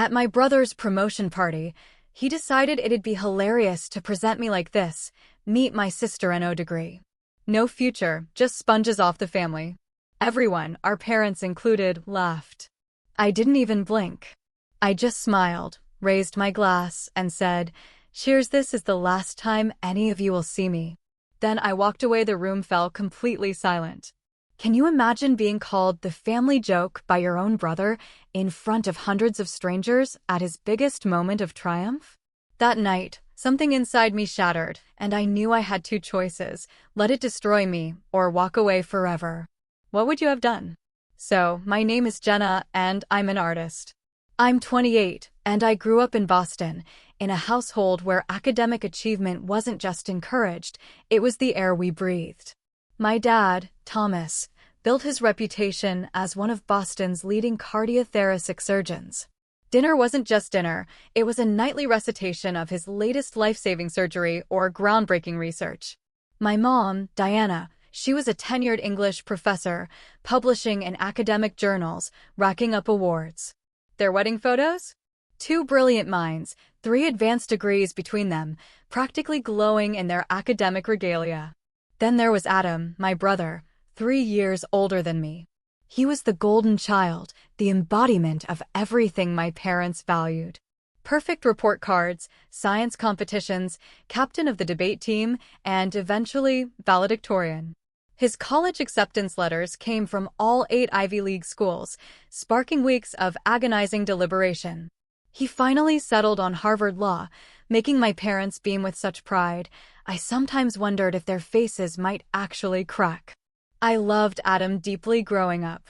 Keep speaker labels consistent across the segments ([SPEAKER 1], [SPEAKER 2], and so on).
[SPEAKER 1] At my brother's promotion party, he decided it'd be hilarious to present me like this: meet my sister NO degree. No future, just sponges off the family. Everyone, our parents included, laughed. I didn't even blink. I just smiled, raised my glass, and said, "Cheers, this is the last time any of you will see me." Then I walked away. The room fell completely silent. Can you imagine being called the family joke by your own brother in front of hundreds of strangers at his biggest moment of triumph? That night, something inside me shattered, and I knew I had two choices: let it destroy me or walk away forever. What would you have done? So, my name is Jenna, and I'm an artist. I'm 28, and I grew up in Boston, in a household where academic achievement wasn't just encouraged, it was the air we breathed. My dad, Thomas, built his reputation as one of Boston's leading cardiothoracic surgeons. Dinner wasn't just dinner, it was a nightly recitation of his latest life-saving surgery or groundbreaking research. My mom, Diana, she was a tenured English professor, publishing in academic journals, racking up awards. Their wedding photos? Two brilliant minds, 3 advanced degrees between them, practically glowing in their academic regalia. Then there was Adam, my brother, 3 years older than me. He was the golden child, the embodiment of everything my parents valued. Perfect report cards, science competitions, captain of the debate team, and eventually valedictorian. His college acceptance letters came from all 8 Ivy League schools, sparking weeks of agonizing deliberation. He finally settled on Harvard Law, making my parents beam with such pride. I sometimes wondered if their faces might actually crack. I loved Adam deeply growing up.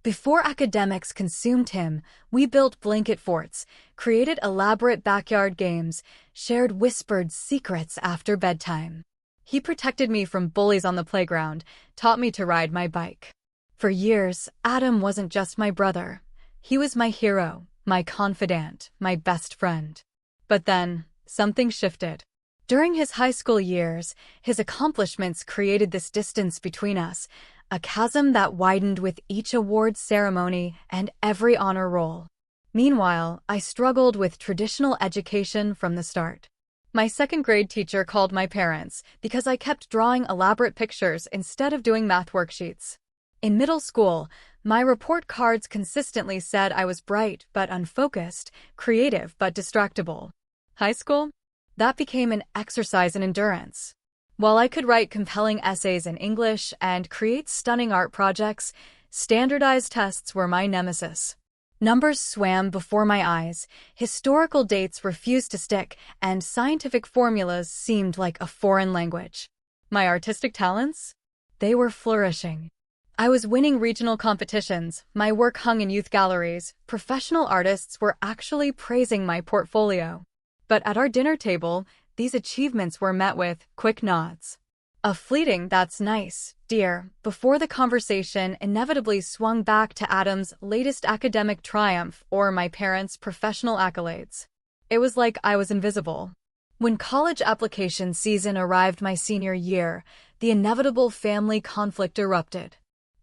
[SPEAKER 1] Before academics consumed him, we built blanket forts, created elaborate backyard games, shared whispered secrets after bedtime. He protected me from bullies on the playground, taught me to ride my bike. For years, Adam wasn't just my brother. He was my hero, my confidant, my best friend. But then, something shifted. During his high school years, his accomplishments created this distance between us, a chasm that widened with each awards ceremony and every honor roll. Meanwhile, I struggled with traditional education from the start. My second-grade teacher called my parents because I kept drawing elaborate pictures instead of doing math worksheets. In middle school, my report cards consistently said I was bright but unfocused, creative but distractible. High school? That became an exercise in endurance. While I could write compelling essays in English and create stunning art projects, standardized tests were my nemesis. Numbers swam before my eyes, historical dates refused to stick, and scientific formulas seemed like a foreign language. My artistic talents? They were flourishing. I was winning regional competitions, my work hung in youth galleries, professional artists were actually praising my portfolio. But at our dinner table, these achievements were met with quick nods. A fleeting "that's nice, dear," before the conversation inevitably swung back to Adam's latest academic triumph or my parents' professional accolades. It was like I was invisible. When college application season arrived my senior year, the inevitable family conflict erupted.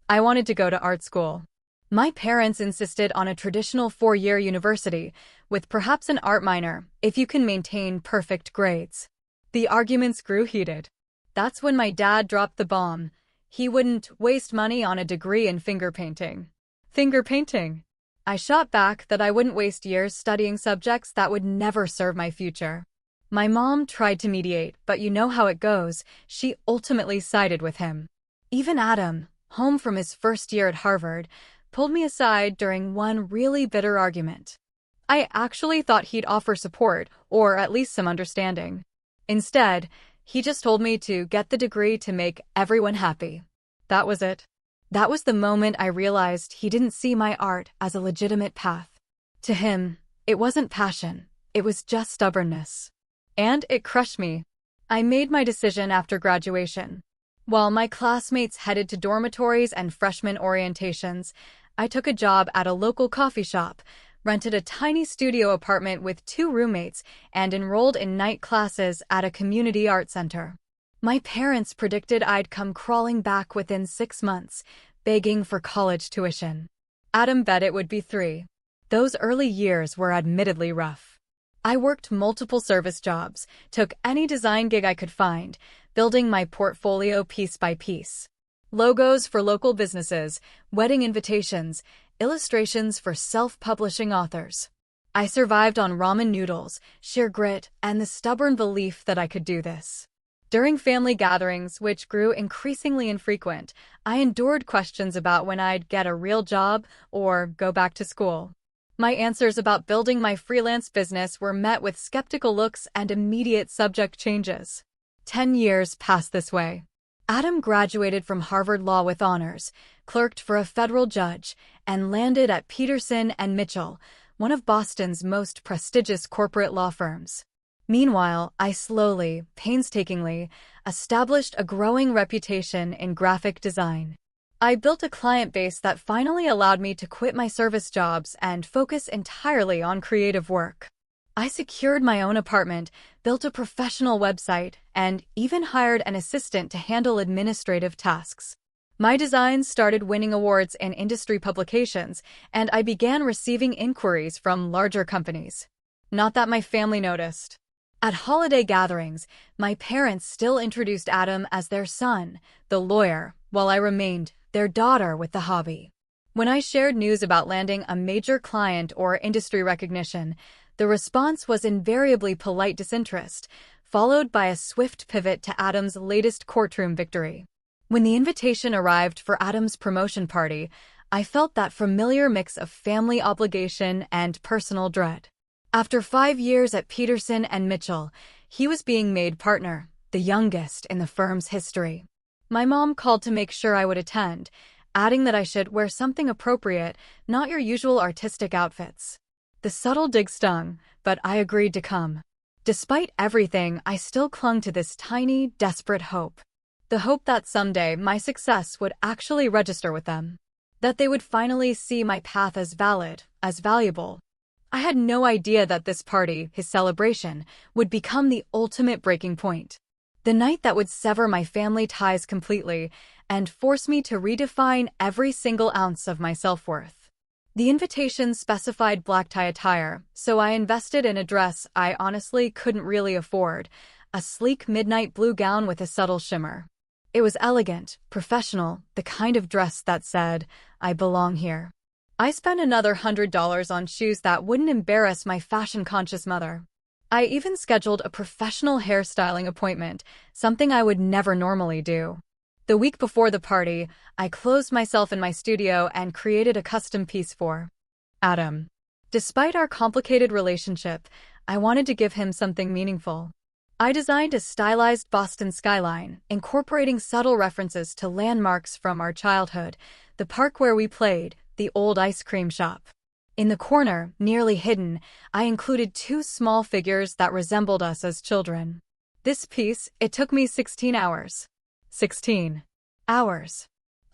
[SPEAKER 1] I wanted to go to art school. My parents insisted on a traditional 4-year university, with perhaps an art minor, if you can maintain perfect grades. The arguments grew heated. That's when my dad dropped the bomb. He wouldn't waste money on a degree in finger painting. Finger painting? I shot back that I wouldn't waste years studying subjects that would never serve my future. My mom tried to mediate, but you know how it goes, she ultimately sided with him. Even Adam, home from his first year at Harvard, pulled me aside during one really bitter argument. I actually thought he'd offer support, or at least some understanding. Instead, he just told me to get the degree to make everyone happy. That was it. That was the moment I realized he didn't see my art as a legitimate path. To him, it wasn't passion, it was just stubbornness. And it crushed me. I made my decision after graduation. While my classmates headed to dormitories and freshman orientations, I took a job at a local coffee shop, rented a tiny studio apartment with 2 roommates, and enrolled in night classes at a community art center. My parents predicted I'd come crawling back within 6 months, begging for college tuition. Adam bet it would be 3. Those early years were admittedly rough. I worked multiple service jobs, took any design gig I could find, building my portfolio piece by piece. Logos for local businesses, wedding invitations, illustrations for self-publishing authors. I survived on ramen noodles, sheer grit, and the stubborn belief that I could do this. During family gatherings, which grew increasingly infrequent, I endured questions about when I'd get a real job or go back to school. My answers about building my freelance business were met with skeptical looks and immediate subject changes. 10 years passed this way. Adam graduated from Harvard Law with honors, clerked for a federal judge, and landed at Peterson and Mitchell, one of Boston's most prestigious corporate law firms. Meanwhile, I slowly, painstakingly, established a growing reputation in graphic design. I built a client base that finally allowed me to quit my service jobs and focus entirely on creative work. I secured my own apartment, built a professional website, and even hired an assistant to handle administrative tasks. My designs started winning awards in industry publications, and I began receiving inquiries from larger companies. Not that my family noticed. At holiday gatherings, my parents still introduced Adam as their son, the lawyer, while I remained their daughter with the hobby. When I shared news about landing a major client or industry recognition, the response was invariably polite disinterest, followed by a swift pivot to Adam's latest courtroom victory. When the invitation arrived for Adam's promotion party, I felt that familiar mix of family obligation and personal dread. After 5 years at Peterson and Mitchell, he was being made partner, the youngest in the firm's history. My mom called to make sure I would attend, adding that I should wear something appropriate, not your usual artistic outfits. The subtle dig stung, but I agreed to come. Despite everything, I still clung to this tiny, desperate hope. The hope that someday my success would actually register with them. That they would finally see my path as valid, as valuable. I had no idea that this party, his celebration, would become the ultimate breaking point. The night that would sever my family ties completely and force me to redefine every single ounce of my self-worth. The invitation specified black tie attire, so I invested in a dress I honestly couldn't really afford, a sleek midnight blue gown with a subtle shimmer. It was elegant, professional, the kind of dress that said, "I belong here." I spent another $100 on shoes that wouldn't embarrass my fashion-conscious mother. I even scheduled a professional hairstyling appointment, something I would never normally do. The week before the party, I closed myself in my studio and created a custom piece for Adam. Despite our complicated relationship, I wanted to give him something meaningful. I designed a stylized Boston skyline, incorporating subtle references to landmarks from our childhood, the park where we played, the old ice cream shop. In the corner, nearly hidden, I included 2 small figures that resembled us as children. This piece, it took me 16 hours. 16 hours.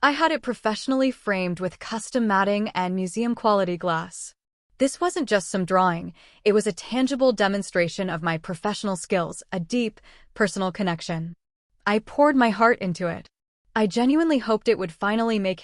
[SPEAKER 1] I had it professionally framed with custom matting and museum-quality glass. This wasn't just some drawing, it was a tangible demonstration of my professional skills, a deep, personal connection. I poured my heart into it. I genuinely hoped it would finally make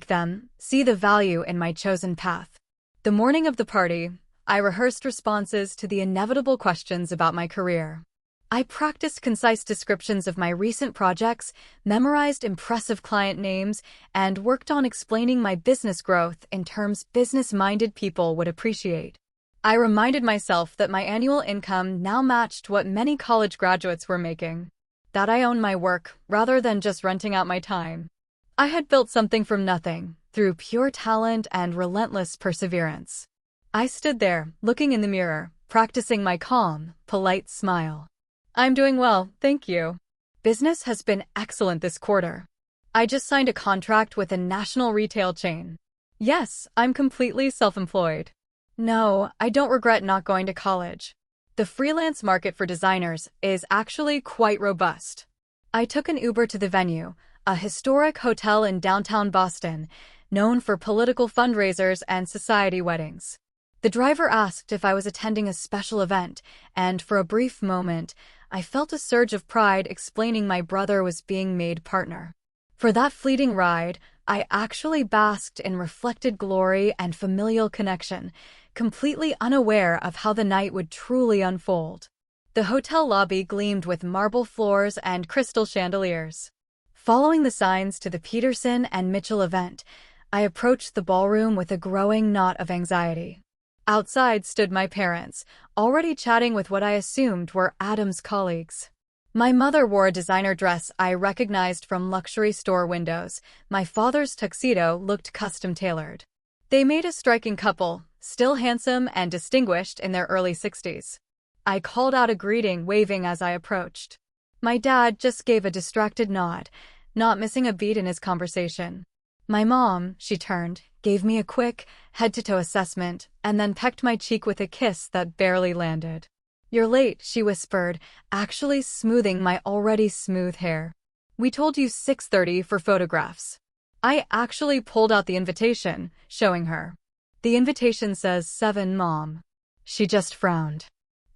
[SPEAKER 1] them, see the value in my chosen path. The morning of the party, I rehearsed responses to the inevitable questions about my career. I practiced concise descriptions of my recent projects, memorized impressive client names, and worked on explaining my business growth in terms business-minded people would appreciate. I reminded myself that my annual income now matched what many college graduates were making. That I owned my work, rather than just renting out my time. I had built something from nothing, through pure talent and relentless perseverance. I stood there, looking in the mirror, practicing my calm, polite smile. I'm doing well, thank you. Business has been excellent this quarter. I just signed a contract with a national retail chain. Yes, I'm completely self-employed. No, I don't regret not going to college. The freelance market for designers is actually quite robust. I took an Uber to the venue, a historic hotel in downtown Boston, known for political fundraisers and society weddings. The driver asked if I was attending a special event, and for a brief moment, I felt a surge of pride explaining my brother was being made partner. For that fleeting ride, I actually basked in reflected glory and familial connection, completely unaware of how the night would truly unfold. The hotel lobby gleamed with marble floors and crystal chandeliers. Following the signs to the Peterson and Mitchell event, I approached the ballroom with a growing knot of anxiety. Outside stood my parents, already chatting with what I assumed were Adam's colleagues. My mother wore a designer dress I recognized from luxury store windows. My father's tuxedo looked custom-tailored. They made a striking couple, still handsome and distinguished in their early 60s. I called out a greeting, waving as I approached. My dad just gave a distracted nod, not missing a beat in his conversation. My mom, she turned, gave me a quick, head-to-toe assessment, and then pecked my cheek with a kiss that barely landed. "You're late," she whispered, actually smoothing my already smooth hair. "We told you 6:30 for photographs." I actually pulled out the invitation, showing her. "The invitation says 7, Mom." She just frowned.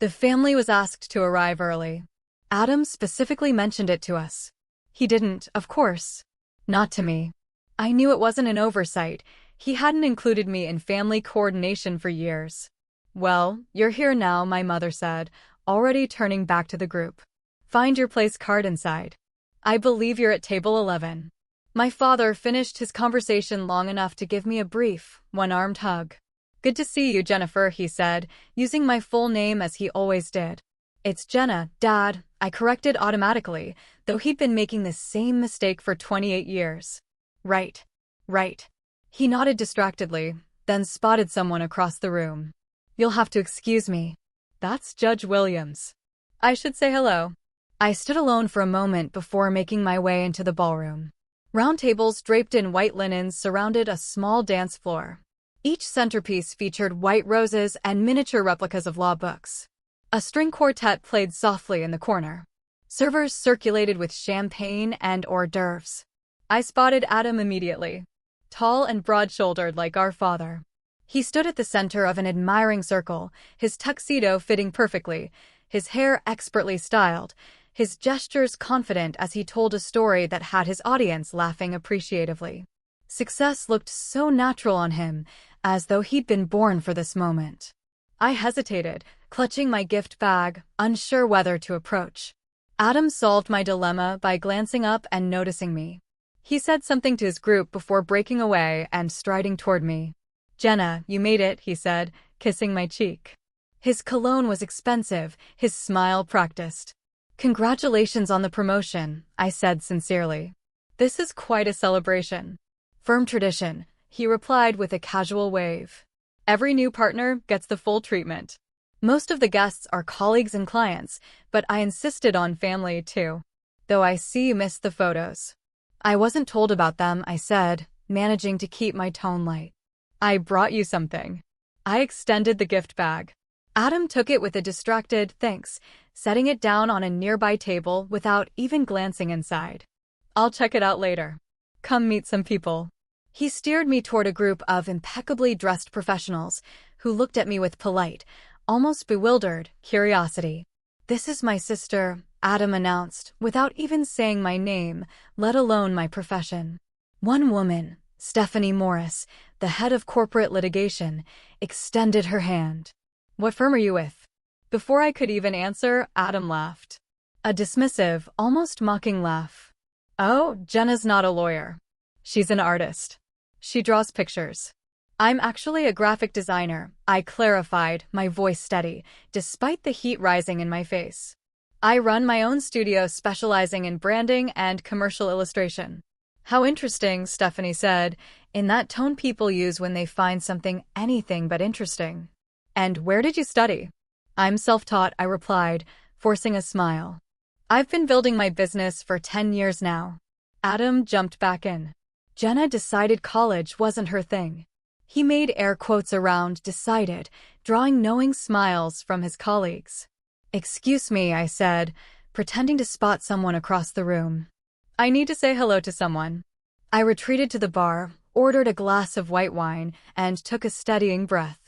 [SPEAKER 1] The family was asked to arrive early. Adam specifically mentioned it to us. He didn't, of course. Not to me. I knew it wasn't an oversight. He hadn't included me in family coordination for years. "Well, you're here now," my mother said, already turning back to the group. "Find your place card inside. I believe you're at table 11. My father finished his conversation long enough to give me a brief, one-armed hug. "Good to see you, Jennifer," he said, using my full name as he always did. "It's Jenna, Dad," I corrected automatically, though he'd been making the same mistake for 28 years. Right. He nodded distractedly, then spotted someone across the room. "You'll have to excuse me. That's Judge Williams. I should say hello." I stood alone for a moment before making my way into the ballroom. Round tables draped in white linens surrounded a small dance floor. Each centerpiece featured white roses and miniature replicas of law books. A string quartet played softly in the corner. Servers circulated with champagne and hors d'oeuvres. I spotted Adam immediately. Tall and broad-shouldered like our father. He stood at the center of an admiring circle, his tuxedo fitting perfectly, his hair expertly styled, his gestures confident as he told a story that had his audience laughing appreciatively. Success looked so natural on him, as though he'd been born for this moment. I hesitated, clutching my gift bag, unsure whether to approach. Adam solved my dilemma by glancing up and noticing me. He said something to his group before breaking away and striding toward me. "Jenna, you made it," he said, kissing my cheek. His cologne was expensive, his smile practiced. "Congratulations on the promotion," I said sincerely. "This is quite a celebration." "Firm tradition," he replied with a casual wave. "Every new partner gets the full treatment." Most of the guests are colleagues and clients, but I insisted on family too. "Though I see you missed the photos." "I wasn't told about them," I said, managing to keep my tone light. "I brought you something." I extended the gift bag. Adam took it with a distracted thanks, setting it down on a nearby table without even glancing inside. "I'll check it out later. Come meet some people." He steered me toward a group of impeccably dressed professionals who looked at me with polite, almost bewildered, curiosity. "This is my sister," Adam announced, without even saying my name, let alone my profession. One woman, Stephanie Morris, the head of corporate litigation, extended her hand. "What firm are you with?" Before I could even answer, Adam laughed. A dismissive, almost mocking laugh. "Oh, Jenna's not a lawyer. She's an artist. She draws pictures." "I'm actually a graphic designer," I clarified, my voice steady, despite the heat rising in my face. "I run my own studio specializing in branding and commercial illustration." "How interesting," Stephanie said, in that tone people use when they find something anything but interesting. "And where did you study?" "I'm self-taught," I replied, forcing a smile. "I've been building my business for 10 years now." Adam jumped back in. Jenna decided college wasn't her thing. He made air quotes around decided, drawing knowing smiles from his colleagues. "Excuse me," I said, pretending to spot someone across the room. "I need to say hello to someone." I retreated to the bar, ordered a glass of white wine, and took a steadying breath.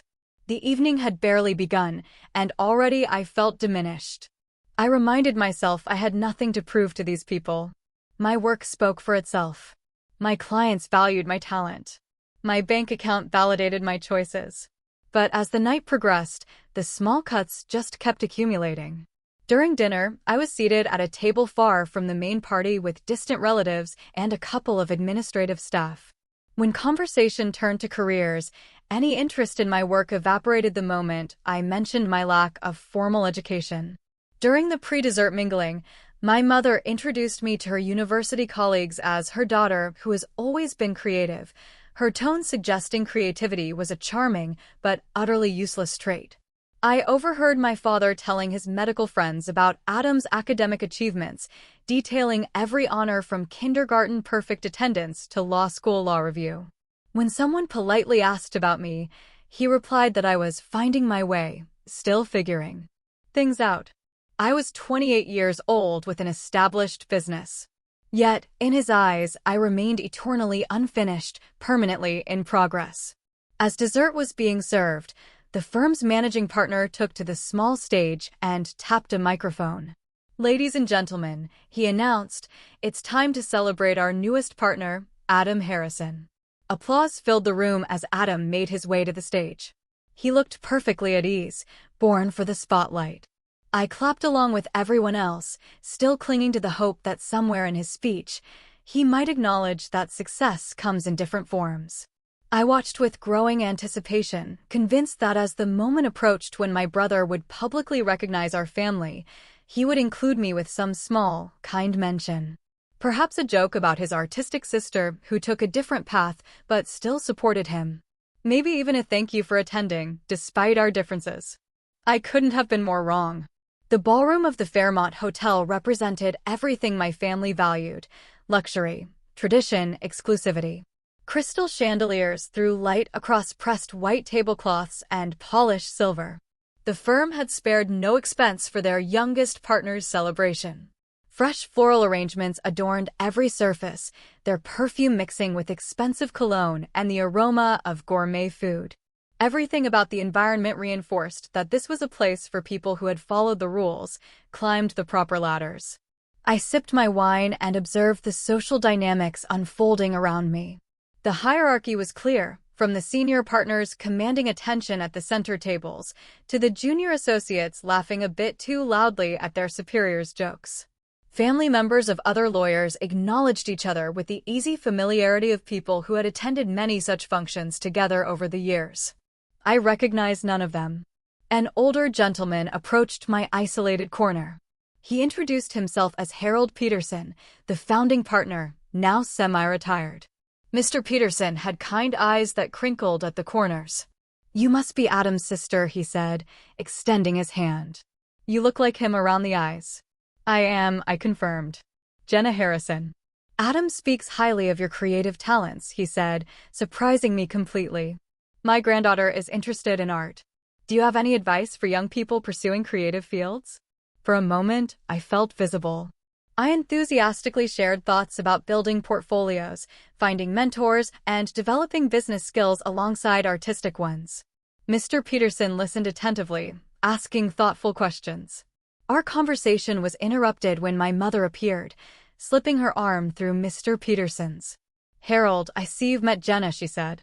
[SPEAKER 1] The evening had barely begun, and already I felt diminished. I reminded myself I had nothing to prove to these people. My work spoke for itself. My clients valued my talent. My bank account validated my choices. But as the night progressed, the small cuts just kept accumulating. During dinner, I was seated at a table far from the main party with distant relatives and a couple of administrative staff. When conversation turned to careers, any interest in my work evaporated the moment I mentioned my lack of formal education. During the pre-dessert mingling, my mother introduced me to her university colleagues as her daughter, who has always been creative, her tone suggesting creativity was a charming but utterly useless trait. I overheard my father telling his medical friends about Adam's academic achievements, detailing every honor from kindergarten perfect attendance to law school law review. When someone politely asked about me, he replied that I was finding my way, still figuring things out. I was 28 years old with an established business. Yet, in his eyes, I remained eternally unfinished, permanently in progress. As dessert was being served, the firm's managing partner took to the small stage and tapped a microphone. "Ladies and gentlemen," he announced, "it's time to celebrate our newest partner, Adam Harrison." Applause filled the room as Adam made his way to the stage. He looked perfectly at ease, born for the spotlight. I clapped along with everyone else, still clinging to the hope that somewhere in his speech, he might acknowledge that success comes in different forms. I watched with growing anticipation, convinced that as the moment approached when my brother would publicly recognize our family, he would include me with some small, kind mention. Perhaps a joke about his artistic sister who took a different path but still supported him. Maybe even a thank you for attending, despite our differences. I couldn't have been more wrong. The ballroom of the Fairmont Hotel represented everything my family valued: luxury, tradition, exclusivity. Crystal chandeliers threw light across pressed white tablecloths and polished silver. The firm had spared no expense for their youngest partner's celebration. Fresh floral arrangements adorned every surface, their perfume mixing with expensive cologne and the aroma of gourmet food. Everything about the environment reinforced that this was a place for people who had followed the rules, climbed the proper ladders. I sipped my wine and observed the social dynamics unfolding around me. The hierarchy was clear, from the senior partners commanding attention at the center tables, to the junior associates laughing a bit too loudly at their superiors' jokes. Family members of other lawyers acknowledged each other with the easy familiarity of people who had attended many such functions together over the years. I recognized none of them. An older gentleman approached my isolated corner. He introduced himself as Harold Peterson, the founding partner, now semi-retired. Mr. Peterson had kind eyes that crinkled at the corners. "You must be Adam's sister," he said, extending his hand. "You look like him around the eyes." "I am," I confirmed. "Jenna Harrison." "Adam speaks highly of your creative talents," he said, surprising me completely. "My granddaughter is interested in art. Do you have any advice for young people pursuing creative fields?" For a moment, I felt visible. I enthusiastically shared thoughts about building portfolios, finding mentors, and developing business skills alongside artistic ones. Mr. Peterson listened attentively, asking thoughtful questions. Our conversation was interrupted when my mother appeared, slipping her arm through Mr. Peterson's. "Harold, I see you've met Jenna," she said.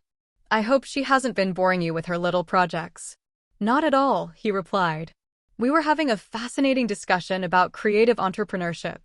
[SPEAKER 1] "I hope she hasn't been boring you with her little projects." "Not at all," he replied. We were having a fascinating discussion about creative entrepreneurship.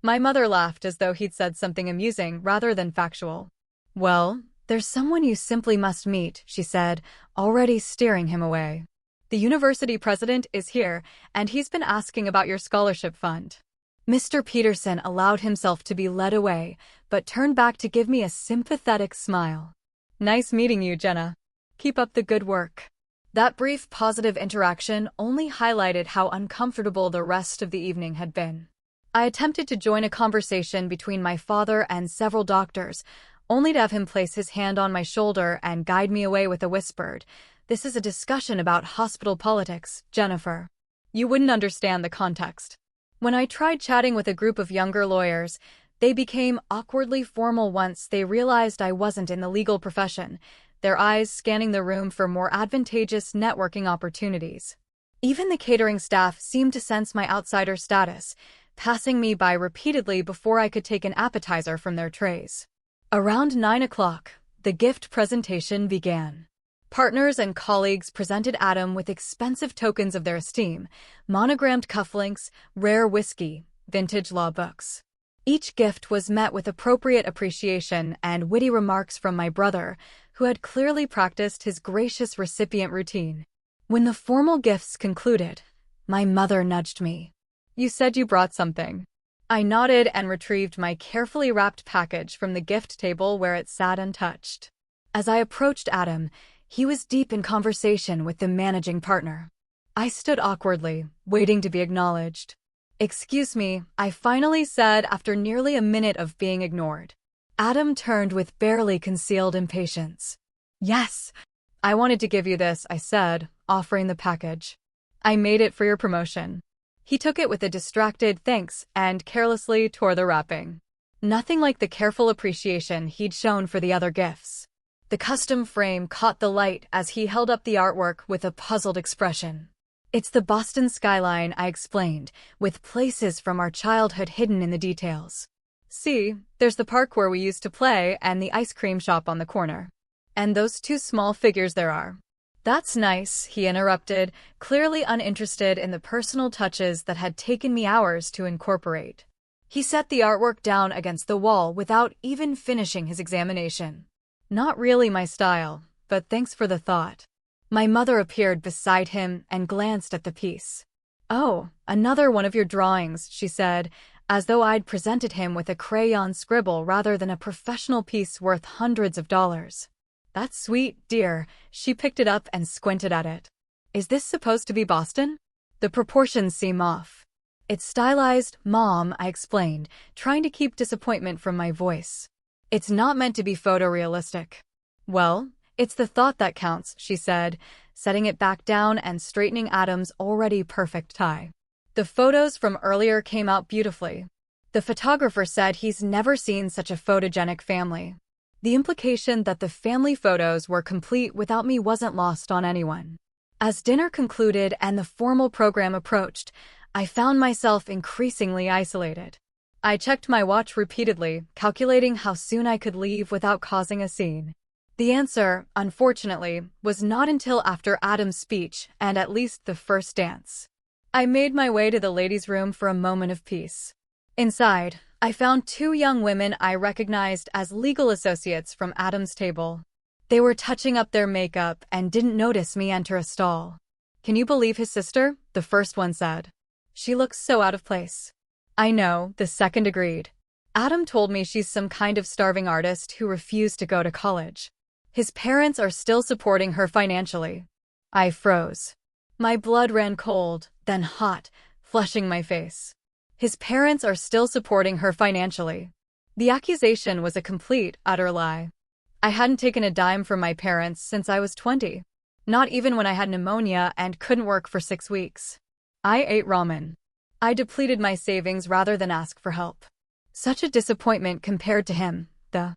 [SPEAKER 1] My mother laughed as though he'd said something amusing rather than factual. "Well, there's someone you simply must meet," she said, already steering him away. "The university president is here, and he's been asking about your scholarship fund." Mr. Peterson allowed himself to be led away, but turned back to give me a sympathetic smile. "Nice meeting you, Jenna. Keep up the good work." That brief positive interaction only highlighted how uncomfortable the rest of the evening had been. I attempted to join a conversation between my father and several doctors, only to have him place his hand on my shoulder and guide me away with a whispered, "This is a discussion about hospital politics, Jennifer. You wouldn't understand the context." When I tried chatting with a group of younger lawyers, they became awkwardly formal once they realized I wasn't in the legal profession, their eyes scanning the room for more advantageous networking opportunities. Even the catering staff seemed to sense my outsider status, passing me by repeatedly before I could take an appetizer from their trays. Around 9 o'clock, the gift presentation began. Partners and colleagues presented Adam with expensive tokens of their esteem, monogrammed cufflinks, rare whiskey, vintage law books. Each gift was met with appropriate appreciation and witty remarks from my brother, who had clearly practiced his gracious recipient routine. When the formal gifts concluded, my mother nudged me. "You said you brought something." I nodded and retrieved my carefully wrapped package from the gift table where it sat untouched. As I approached Adam, he was deep in conversation with the managing partner. I stood awkwardly, waiting to be acknowledged. "Excuse me," I finally said after nearly a minute of being ignored. Adam turned with barely concealed impatience. "Yes, I wanted to give you this," I said, offering the package. "I made it for your promotion." He took it with a distracted thanks and carelessly tore the wrapping. Nothing like the careful appreciation he'd shown for the other gifts. The custom frame caught the light as he held up the artwork with a puzzled expression. "It's the Boston skyline," I explained, with places from our childhood hidden in the details. "See, there's the park where we used to play and the ice cream shop on the corner. And those two small figures there are." "That's nice," he interrupted, clearly uninterested in the personal touches that had taken me hours to incorporate. He set the artwork down against the wall without even finishing his examination. "Not really my style, but thanks for the thought." My mother appeared beside him and glanced at the piece. "Oh, another one of your drawings," she said, as though I'd presented him with a crayon scribble rather than a professional piece worth hundreds of dollars. "That's sweet, dear." She picked it up and squinted at it. "Is this supposed to be Boston? The proportions seem off." "It's stylized, Mom," I explained, trying to keep disappointment from my voice. "It's not meant to be photorealistic." "Well, it's the thought that counts," she said, setting it back down and straightening Adam's already perfect tie. "The photos from earlier came out beautifully. The photographer said he's never seen such a photogenic family." The implication that the family photos were complete without me wasn't lost on anyone. As dinner concluded and the formal program approached, I found myself increasingly isolated. I checked my watch repeatedly, calculating how soon I could leave without causing a scene. The answer, unfortunately, was not until after Adam's speech and at least the first dance. I made my way to the ladies' room for a moment of peace. Inside, I found two young women I recognized as legal associates from Adam's table. They were touching up their makeup and didn't notice me enter a stall. "Can you believe his sister?" the first one said. "She looks so out of place." "I know," the second agreed. "Adam told me she's some kind of starving artist who refused to go to college. His parents are still supporting her financially." I froze. My blood ran cold, then hot, flushing my face. His parents are still supporting her financially. The accusation was a complete, utter lie. I hadn't taken a dime from my parents since I was 20. Not even when I had pneumonia and couldn't work for 6 weeks. I ate ramen. I depleted my savings rather than ask for help. Such a disappointment compared to him, the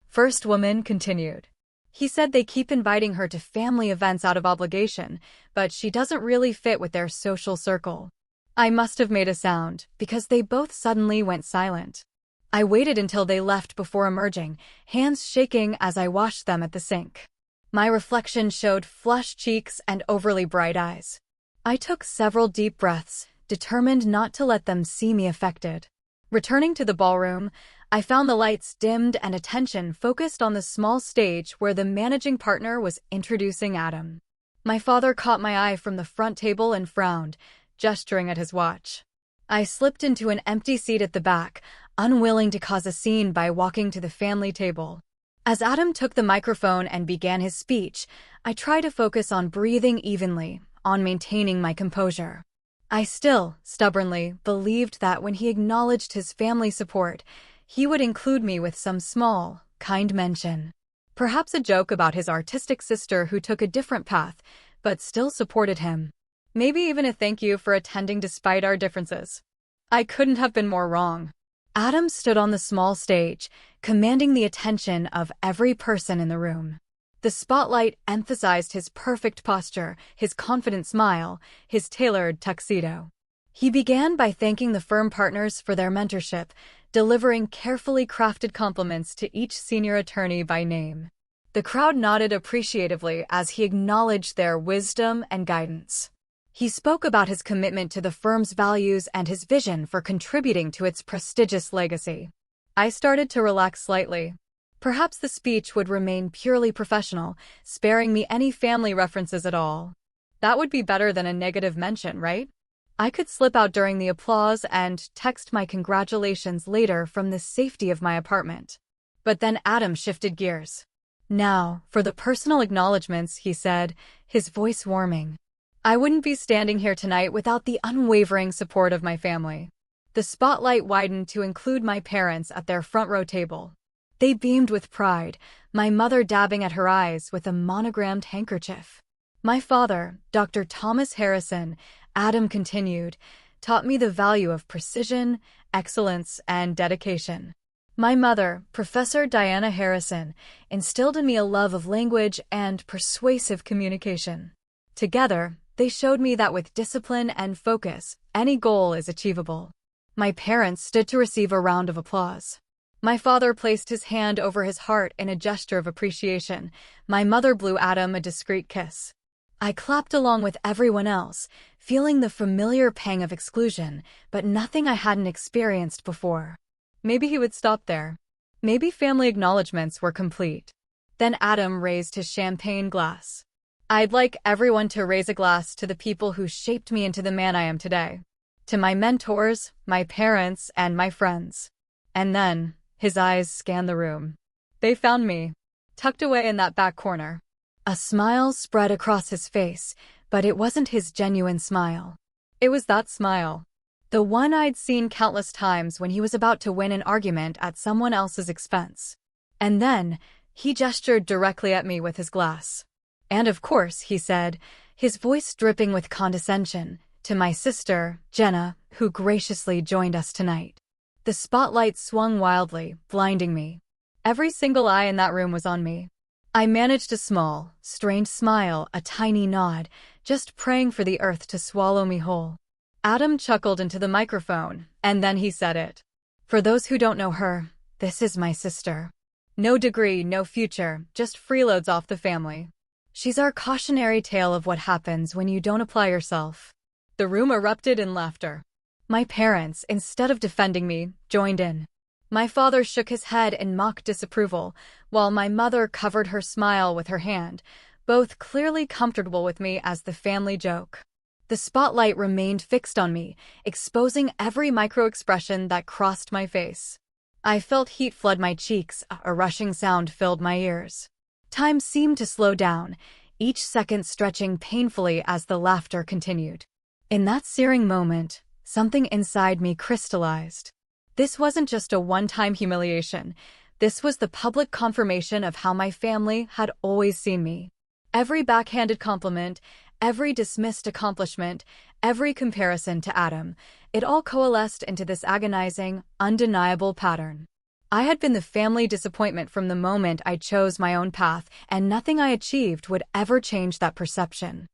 [SPEAKER 1] first woman continued. He said they keep inviting her to family events out of obligation, but she doesn't really fit with their social circle. I must have made a sound, because they both suddenly went silent. I waited until they left before emerging, hands shaking as I washed them at the sink. My reflection showed flushed cheeks and overly bright eyes. I took several deep breaths, determined not to let them see me affected. Returning to the ballroom, I found the lights dimmed and attention focused on the small stage where the managing partner was introducing Adam. My father caught my eye from the front table and frowned, gesturing at his watch. I slipped into an empty seat at the back, unwilling to cause a scene by walking to the family table. As Adam took the microphone and began his speech, I tried to focus on breathing evenly, on maintaining my composure. I still, stubbornly, believed that when he acknowledged his family support, he would include me with some small, kind mention. Perhaps a joke about his artistic sister who took a different path, but still supported him. Maybe even a thank you for attending despite our differences. I couldn't have been more wrong. Adam stood on the small stage, commanding the attention of every person in the room. The spotlight emphasized his perfect posture, his confident smile, his tailored tuxedo. He began by thanking the firm partners for their mentorship, delivering carefully crafted compliments to each senior attorney by name. The crowd nodded appreciatively as he acknowledged their wisdom and guidance. He spoke about his commitment to the firm's values and his vision for contributing to its prestigious legacy. I started to relax slightly. Perhaps the speech would remain purely professional, sparing me any family references at all. That would be better than a negative mention, right? I could slip out during the applause and text my congratulations later from the safety of my apartment. But then Adam shifted gears. "Now, for the personal acknowledgments," he said, his voice warming. "I wouldn't be standing here tonight without the unwavering support of my family." The spotlight widened to include my parents at their front row table. They beamed with pride, my mother dabbing at her eyes with a monogrammed handkerchief. "My father, Dr. Thomas Harrison," Adam continued, "taught me the value of precision, excellence, and dedication. My mother, Professor Diana Harrison, instilled in me a love of language and persuasive communication. Together, they showed me that with discipline and focus, any goal is achievable." My parents stood to receive a round of applause. My father placed his hand over his heart in a gesture of appreciation. My mother blew Adam a discreet kiss. I clapped along with everyone else, feeling the familiar pang of exclusion, but nothing I hadn't experienced before. Maybe he would stop there. Maybe family acknowledgments were complete. Then Adam raised his champagne glass. "I'd like everyone to raise a glass to the people who shaped me into the man I am today. To my mentors, my parents, and my friends." And then, his eyes scanned the room. They found me, tucked away in that back corner. A smile spread across his face, but it wasn't his genuine smile. It was that smile. The one I'd seen countless times when he was about to win an argument at someone else's expense. And then, he gestured directly at me with his glass. "And of course," he said, his voice dripping with condescension, "to my sister, Jenna, who graciously joined us tonight." The spotlight swung wildly, blinding me. Every single eye in that room was on me. I managed a small, strained smile, a tiny nod, just praying for the earth to swallow me whole. Adam chuckled into the microphone, and then he said it. "For those who don't know her, this is my sister. No degree, no future, just freeloads off the family. She's our cautionary tale of what happens when you don't apply yourself." The room erupted in laughter. My parents, instead of defending me, joined in. My father shook his head in mock disapproval, while my mother covered her smile with her hand, both clearly comfortable with me as the family joke. The spotlight remained fixed on me, exposing every micro-expression that crossed my face. I felt heat flood my cheeks, a rushing sound filled my ears. Time seemed to slow down, each second stretching painfully as the laughter continued. In that searing moment, something inside me crystallized. This wasn't just a one-time humiliation. This was the public confirmation of how my family had always seen me. Every backhanded compliment, every dismissed accomplishment, every comparison to Adam, it all coalesced into this agonizing, undeniable pattern. I had been the family disappointment from the moment I chose my own path, and nothing I achieved would ever change that perception.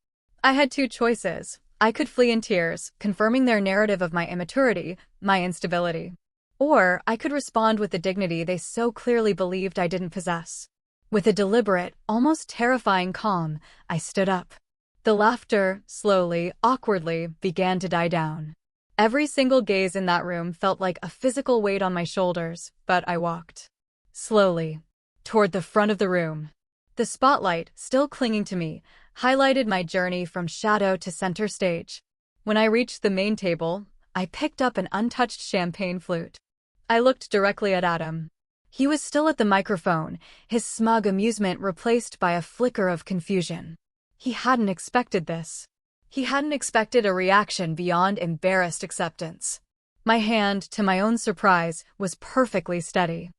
[SPEAKER 1] I had two choices. I could flee in tears, confirming their narrative of my immaturity, my instability. Or I could respond with the dignity they so clearly believed I didn't possess. With a deliberate, almost terrifying calm, I stood up. The laughter, slowly, awkwardly, began to die down. Every single gaze in that room felt like a physical weight on my shoulders, but I walked slowly toward the front of the room. The spotlight, still clinging to me, highlighted my journey from shadow to center stage. When I reached the main table, I picked up an untouched champagne flute. I looked directly at Adam. He was still at the microphone, his smug amusement replaced by a flicker of confusion. He hadn't expected this. He hadn't expected a reaction beyond embarrassed acceptance. My hand, to my own surprise, was perfectly steady.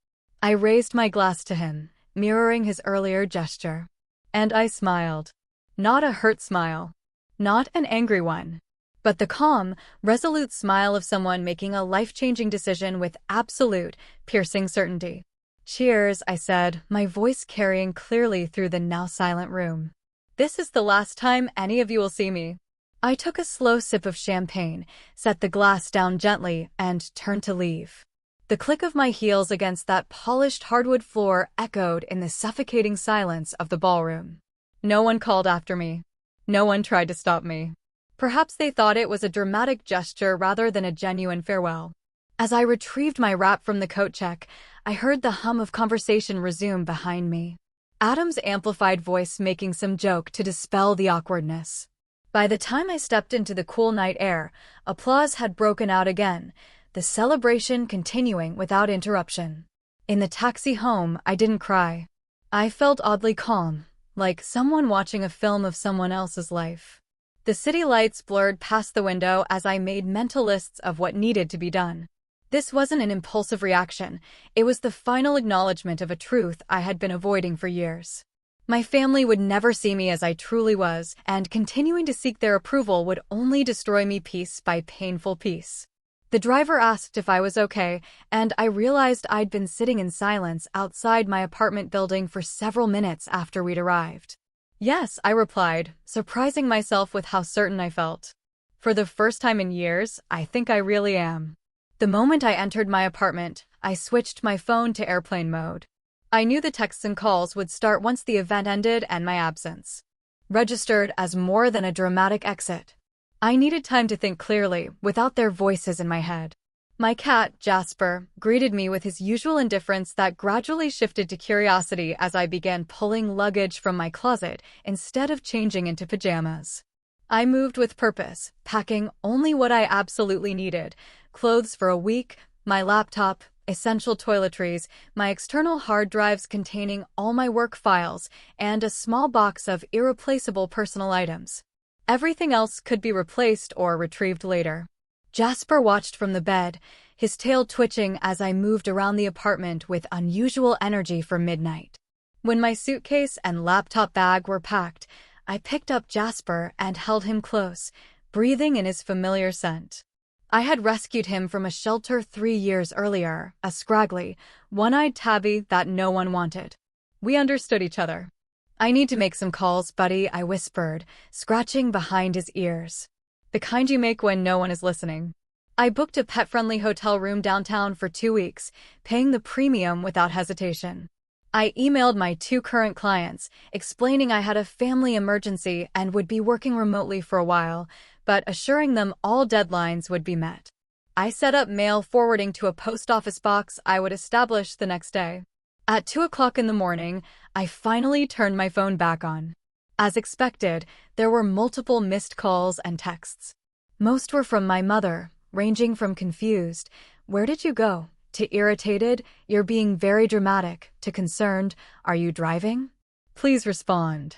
[SPEAKER 1] I raised my glass to him, mirroring his earlier gesture. And I smiled. Not a hurt smile. Not an angry one. But the calm, resolute smile of someone making a life-changing decision with absolute, piercing certainty. "Cheers," I said, my voice carrying clearly through the now silent room. "This is the last time any of you will see me." I took a slow sip of champagne, set the glass down gently, and turned to leave. The click of my heels against that polished hardwood floor echoed in the suffocating silence of the ballroom. No one called after me. No one tried to stop me. Perhaps they thought it was a dramatic gesture rather than a genuine farewell. As I retrieved my wrap from the coat check, I heard the hum of conversation resume behind me. Adam's amplified voice making some joke to dispel the awkwardness. By the time I stepped into the cool night air, applause had broken out again, the celebration continuing without interruption. In the taxi home, I didn't cry. I felt oddly calm, like someone watching a film of someone else's life. The city lights blurred past the window as I made mental lists of what needed to be done. This wasn't an impulsive reaction, it was the final acknowledgement of a truth I had been avoiding for years. My family would never see me as I truly was, and continuing to seek their approval would only destroy me piece by painful piece. The driver asked if I was okay, and I realized I'd been sitting in silence outside my apartment building for several minutes after we'd arrived. Yes, I replied, surprising myself with how certain I felt. For the first time in years, I think I really am. The moment I entered my apartment, I switched my phone to airplane mode. I knew the texts and calls would start once the event ended and my absence registered as more than a dramatic exit. I needed time to think clearly, without their voices in my head. My cat, Jasper, greeted me with his usual indifference that gradually shifted to curiosity as I began pulling luggage from my closet instead of changing into pajamas. I moved with purpose, packing only what I absolutely needed: clothes for a week, my laptop, essential toiletries, my external hard drives containing all my work files, and a small box of irreplaceable personal items. Everything else could be replaced or retrieved later. Jasper watched from the bed, his tail twitching as I moved around the apartment with unusual energy for midnight. When my suitcase and laptop bag were packed, I picked up Jasper and held him close, breathing in his familiar scent. I had rescued him from a shelter 3 years earlier, a scraggly, one-eyed tabby that no one wanted. We understood each other. "I need to make some calls, buddy," I whispered, scratching behind his ears. The kind you make when no one is listening. I booked a pet-friendly hotel room downtown for 2 weeks, paying the premium without hesitation. I emailed my 2 current clients, explaining I had a family emergency and would be working remotely for a while, but assuring them all deadlines would be met. I set up mail forwarding to a post office box I would establish the next day. At 2 o'clock in the morning, I finally turned my phone back on. As expected, there were multiple missed calls and texts. Most were from my mother, ranging from confused, "Where did you go?" to irritated, "You're being very dramatic," to concerned, "Are you driving? Please respond."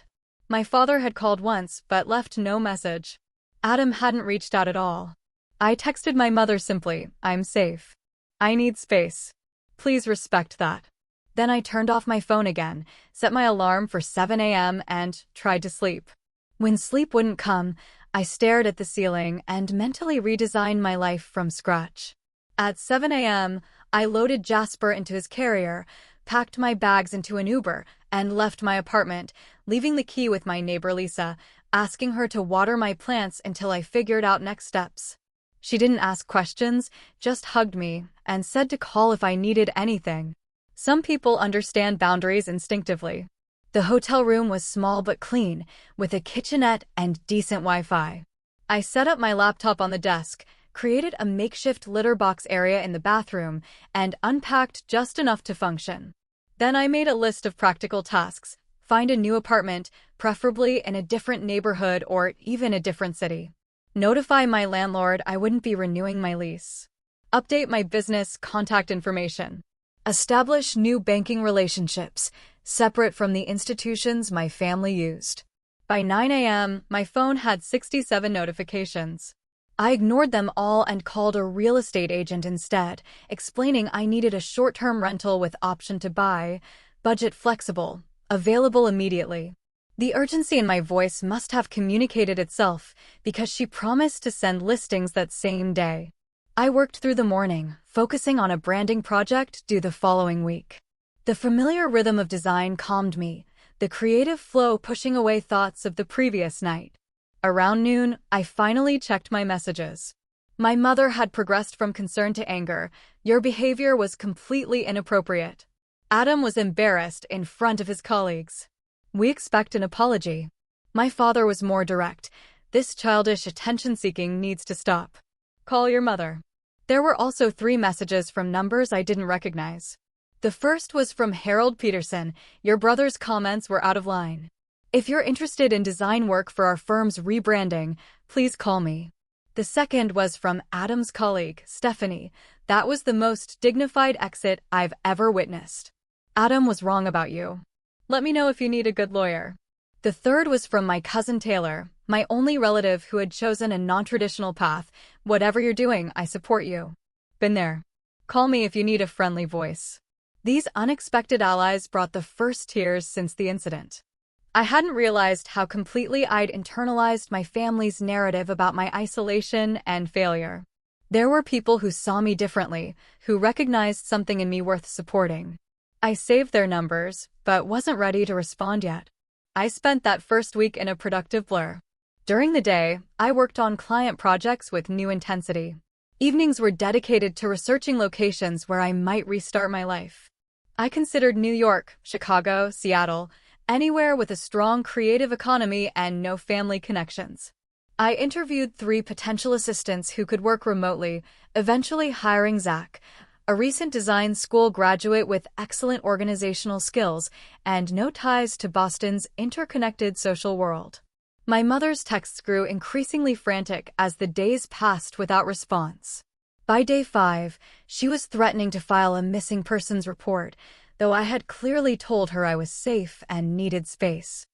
[SPEAKER 1] My father had called once but left no message. Adam hadn't reached out at all. I texted my mother simply, "I'm safe. I need space. Please respect that." Then I turned off my phone again, set my alarm for 7 a.m. and tried to sleep. When sleep wouldn't come, I stared at the ceiling and mentally redesigned my life from scratch. At 7 a.m., I loaded Jasper into his carrier, packed my bags into an Uber, and left my apartment, leaving the key with my neighbor Lisa, asking her to water my plants until I figured out next steps. She didn't ask questions, just hugged me, and said to call if I needed anything. Some people understand boundaries instinctively. The hotel room was small but clean, with a kitchenette and decent Wi-Fi. I set up my laptop on the desk, created a makeshift litter box area in the bathroom, and unpacked just enough to function. Then I made a list of practical tasks: find a new apartment, preferably in a different neighborhood or even a different city. Notify my landlord I wouldn't be renewing my lease. Update my business contact information. Establish new banking relationships, separate from the institutions my family used. By 9 a.m., my phone had 67 notifications. I ignored them all and called a real estate agent instead, explaining I needed a short-term rental with option to buy, budget flexible, available immediately. The urgency in my voice must have communicated itself, because she promised to send listings that same day. I worked through the morning, focusing on a branding project due the following week. The familiar rhythm of design calmed me, the creative flow pushing away thoughts of the previous night. Around noon, I finally checked my messages. My mother had progressed from concern to anger. Your behavior was completely inappropriate. Adam was embarrassed in front of his colleagues. We expect an apology. My father was more direct. This childish attention-seeking needs to stop. Call your mother. There were also 3 messages from numbers I didn't recognize. The first was from Harold Peterson. Your brother's comments were out of line. If you're interested in design work for our firm's rebranding, please call me. The second was from Adam's colleague, Stephanie. That was the most dignified exit I've ever witnessed. Adam was wrong about you. Let me know if you need a good lawyer. The third was from my cousin Taylor, my only relative who had chosen a non-traditional path. Whatever you're doing, I support you. Been there. Call me if you need a friendly voice. These unexpected allies brought the first tears since the incident. I hadn't realized how completely I'd internalized my family's narrative about my isolation and failure. There were people who saw me differently, who recognized something in me worth supporting. I saved their numbers, but wasn't ready to respond yet. I spent that first week in a productive blur. During the day, I worked on client projects with new intensity. Evenings were dedicated to researching locations where I might restart my life. I considered New York, Chicago, Seattle, anywhere with a strong creative economy and no family connections. I interviewed 3 potential assistants who could work remotely, eventually hiring Zach, a recent design school graduate with excellent organizational skills and no ties to Boston's interconnected social world. My mother's texts grew increasingly frantic as the days passed without response. By day 5, she was threatening to file a missing persons report, though I had clearly told her I was safe and needed space.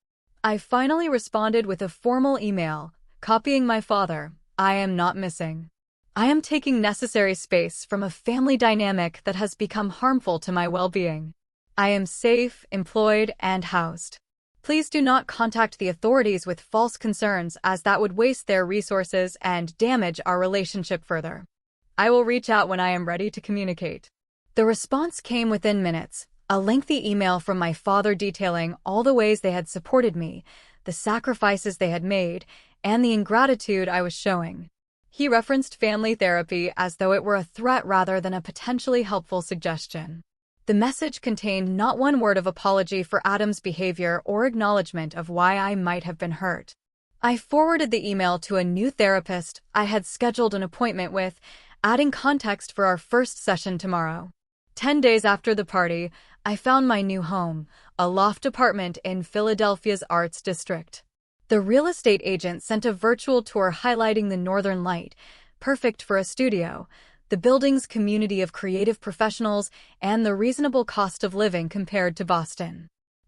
[SPEAKER 1] I finally responded with a formal email, copying my father. I am not missing. I am taking necessary space from a family dynamic that has become harmful to my well-being. I am safe, employed, and housed. Please do not contact the authorities with false concerns, as that would waste their resources and damage our relationship further. I will reach out when I am ready to communicate. The response came within minutes, a lengthy email from my father detailing all the ways they had supported me, the sacrifices they had made, and the ingratitude I was showing. He referenced family therapy as though it were a threat rather than a potentially helpful suggestion. The message contained not one word of apology for Adam's behavior or acknowledgement of why I might have been hurt. I forwarded the email to a new therapist I had scheduled an appointment with, adding context for our first session tomorrow. 10 days after the party, I found my new home, a loft apartment in Philadelphia's Arts District. The real estate agent sent a virtual tour highlighting the Northern Light, perfect for a studio, the building's community of creative professionals, and the reasonable cost of living compared to Boston.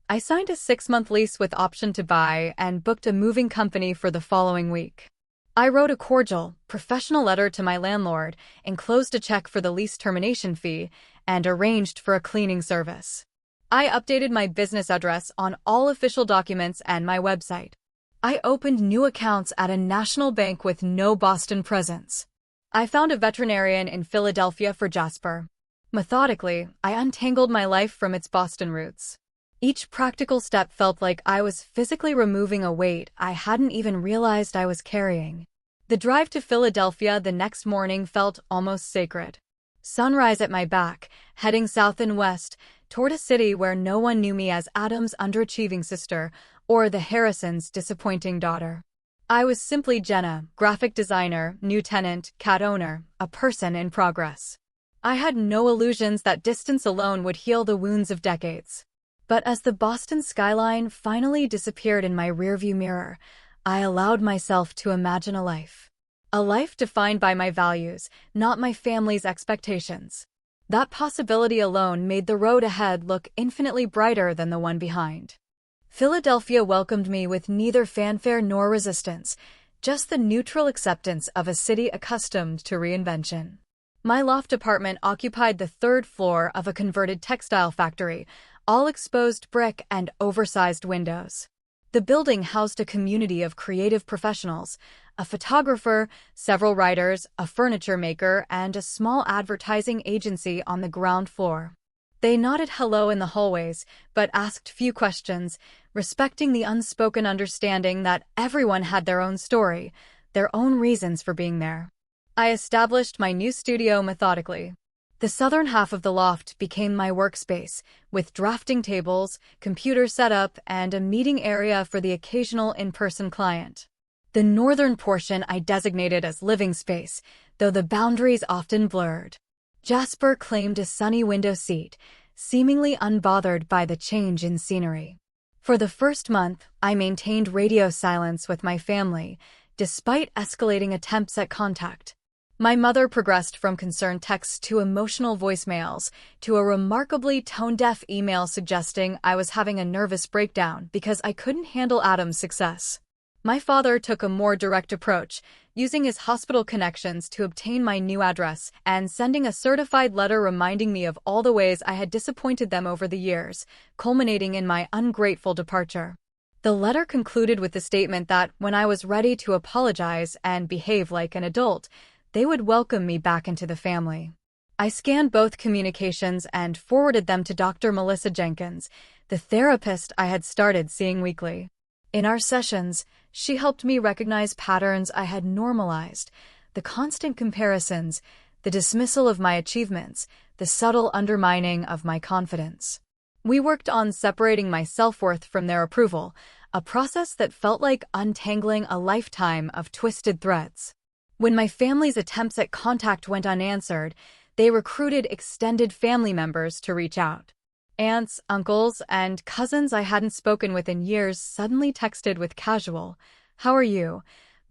[SPEAKER 1] I signed a 6-month lease with option to buy and booked a moving company for the following week. I wrote a cordial, professional letter to my landlord, enclosed a check for the lease termination fee, and arranged for a cleaning service. I updated my business address on all official documents and my website. I opened new accounts at a national bank with no Boston presence. I found a veterinarian in Philadelphia for Jasper. Methodically, I untangled my life from its Boston roots. Each practical step felt like I was physically removing a weight I hadn't even realized I was carrying. The drive to Philadelphia the next morning felt almost sacred. Sunrise at my back, heading south and west, toward a city where no one knew me as Adam's underachieving sister or the Harrisons' disappointing daughter. I was simply Jenna, graphic designer, new tenant, cat owner, a person in progress. I had no illusions that distance alone would heal the wounds of decades. But as the Boston skyline finally disappeared in my rearview mirror, I allowed myself to imagine a life. A life defined by my values, not my family's expectations. That possibility alone made the road ahead look infinitely brighter than the one behind. Philadelphia welcomed me with neither fanfare nor resistance, just the neutral acceptance of a city accustomed to reinvention. My loft apartment occupied the 3rd floor of a converted textile factory, all exposed brick and oversized windows. The building housed a community of creative professionals, a photographer, several writers, a furniture maker, and a small advertising agency on the ground floor. They nodded hello in the hallways, but asked few questions, respecting the unspoken understanding that everyone had their own story, their own reasons for being there. I established my new studio methodically. The southern half of the loft became my workspace, with drafting tables, computer setup, and a meeting area for the occasional in-person client. The northern portion I designated as living space, though the boundaries often blurred. Jasper claimed a sunny window seat, seemingly unbothered by the change in scenery. For the first month, I maintained radio silence with my family, despite escalating attempts at contact. My mother progressed from concerned texts to emotional voicemails to a remarkably tone-deaf email suggesting I was having a nervous breakdown because I couldn't handle Adam's success. My father took a more direct approach, using his hospital connections to obtain my new address and sending a certified letter reminding me of all the ways I had disappointed them over the years, culminating in my ungrateful departure. The letter concluded with the statement that when I was ready to apologize and behave like an adult, they would welcome me back into the family. I scanned both communications and forwarded them to Dr. Melissa Jenkins, the therapist I had started seeing weekly. In our sessions, she helped me recognize patterns I had normalized, the constant comparisons, the dismissal of my achievements, the subtle undermining of my confidence. We worked on separating my self-worth from their approval, a process that felt like untangling a lifetime of twisted threads. When my family's attempts at contact went unanswered, they recruited extended family members to reach out. Aunts, uncles, and cousins I hadn't spoken with in years suddenly texted with casual, "How are you?"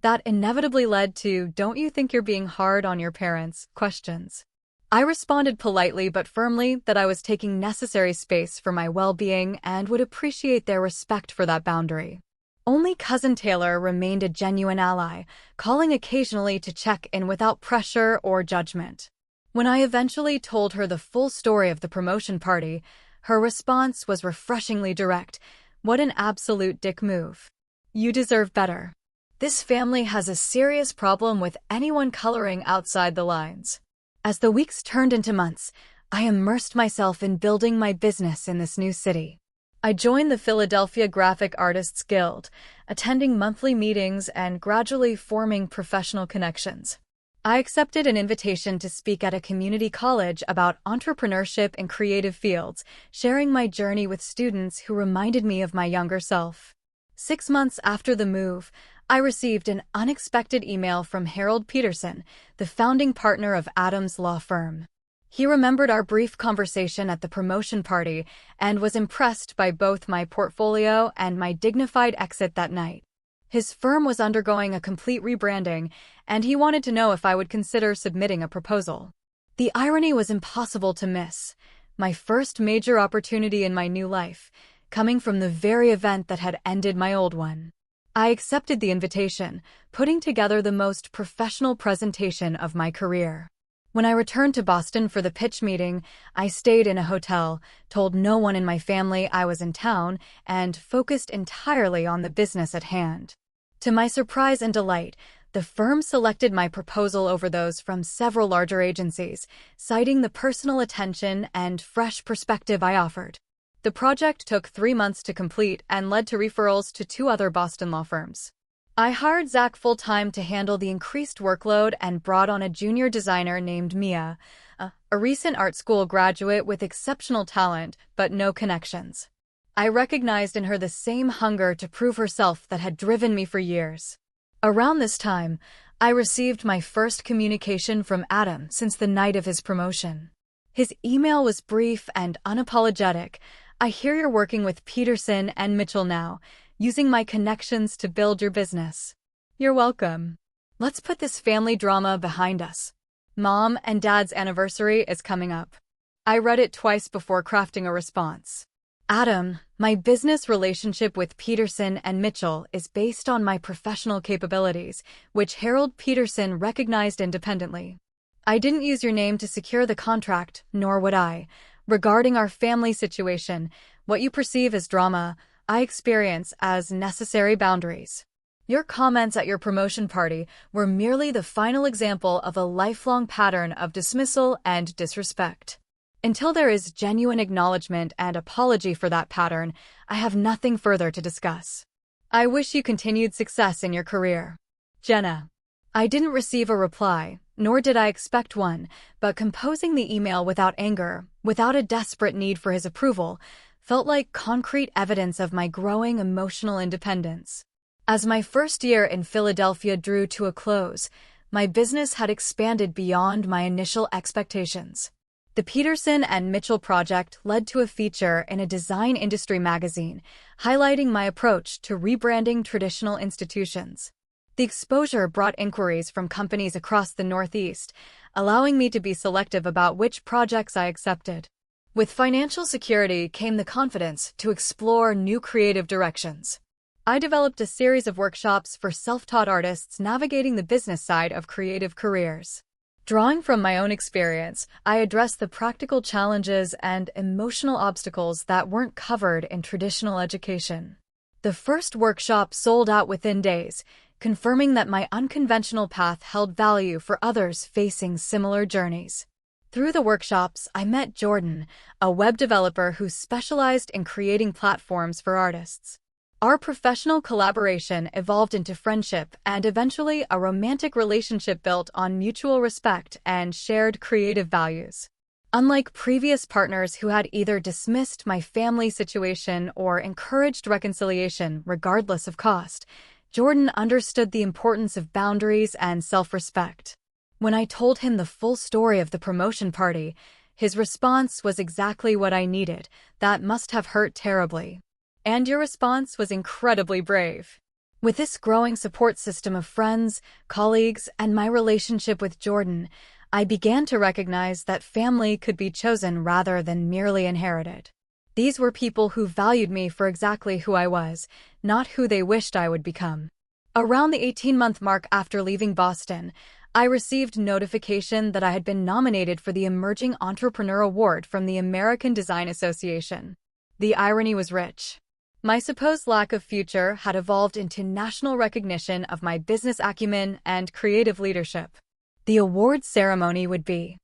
[SPEAKER 1] That inevitably led to, "Don't you think you're being hard on your parents?" questions. I responded politely but firmly that I was taking necessary space for my well-being and would appreciate their respect for that boundary. Only Cousin Taylor remained a genuine ally, calling occasionally to check in without pressure or judgment. When I eventually told her the full story of the promotion party, her response was refreshingly direct. "What an absolute dick move. You deserve better. This family has a serious problem with anyone coloring outside the lines." As the weeks turned into months, I immersed myself in building my business in this new city. I joined the Philadelphia Graphic Artists Guild, attending monthly meetings and gradually forming professional connections. I accepted an invitation to speak at a community college about entrepreneurship in creative fields, sharing my journey with students who reminded me of my younger self. 6 months after the move, I received an unexpected email from Harold Peterson, the founding partner of Adam's law firm. He remembered our brief conversation at the promotion party and was impressed by both my portfolio and my dignified exit that night. His firm was undergoing a complete rebranding, and he wanted to know if I would consider submitting a proposal. The irony was impossible to miss. My first major opportunity in my new life, coming from the very event that had ended my old one. I accepted the invitation, putting together the most professional presentation of my career. When I returned to Boston for the pitch meeting, I stayed in a hotel, told no one in my family I was in town, and focused entirely on the business at hand. To my surprise and delight, the firm selected my proposal over those from several larger agencies, citing the personal attention and fresh perspective I offered. The project took 3 months to complete and led to referrals to 2 other Boston law firms. I hired Zach full-time to handle the increased workload and brought on a junior designer named Mia, a recent art school graduate with exceptional talent but no connections. I recognized in her the same hunger to prove herself that had driven me for years. Around this time, I received my first communication from Adam since the night of his promotion. His email was brief and unapologetic. "I hear you're working with Peterson and Mitchell now, using my connections to build your business. You're welcome. Let's put this family drama behind us. Mom and Dad's anniversary is coming up." I read it twice before crafting a response. "Adam, my business relationship with Peterson and Mitchell is based on my professional capabilities, which Harold Peterson recognized independently. I didn't use your name to secure the contract, nor would I. Regarding our family situation, what you perceive as drama, I experience as necessary boundaries. Your comments at your promotion party were merely the final example of a lifelong pattern of dismissal and disrespect. Until there is genuine acknowledgement and apology for that pattern, I have nothing further to discuss. I wish you continued success in your career. Jenna." I didn't receive a reply, nor did I expect one, but composing the email without anger, without a desperate need for his approval, felt like concrete evidence of my growing emotional independence. As my first year in Philadelphia drew to a close, my business had expanded beyond my initial expectations. The Peterson and Mitchell project led to a feature in a design industry magazine, highlighting my approach to rebranding traditional institutions. The exposure brought inquiries from companies across the Northeast, allowing me to be selective about which projects I accepted. With financial security came the confidence to explore new creative directions. I developed a series of workshops for self-taught artists navigating the business side of creative careers. Drawing from my own experience, I addressed the practical challenges and emotional obstacles that weren't covered in traditional education. The first workshop sold out within days, confirming that my unconventional path held value for others facing similar journeys. Through the workshops, I met Jordan, a web developer who specialized in creating platforms for artists. Our professional collaboration evolved into friendship and eventually a romantic relationship built on mutual respect and shared creative values. Unlike previous partners who had either dismissed my family situation or encouraged reconciliation regardless of cost, Jordan understood the importance of boundaries and self-respect. When I told him the full story of the promotion party, his response was exactly what I needed. That must have hurt terribly. And your response was incredibly brave. With this growing support system of friends, colleagues, and my relationship with Jordan, I began to recognize that family could be chosen rather than merely inherited. These were people who valued me for exactly who I was, not who they wished I would become. Around the 18-month mark after leaving Boston, I received notification that I had been nominated for the Emerging Entrepreneur Award from the American Design Association. The irony was rich. My supposed lack of future had evolved into national recognition of my business acumen and creative leadership. The awards ceremony would be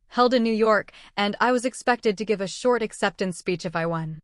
[SPEAKER 1] held in New York, and I was expected to give a short acceptance speech if I won.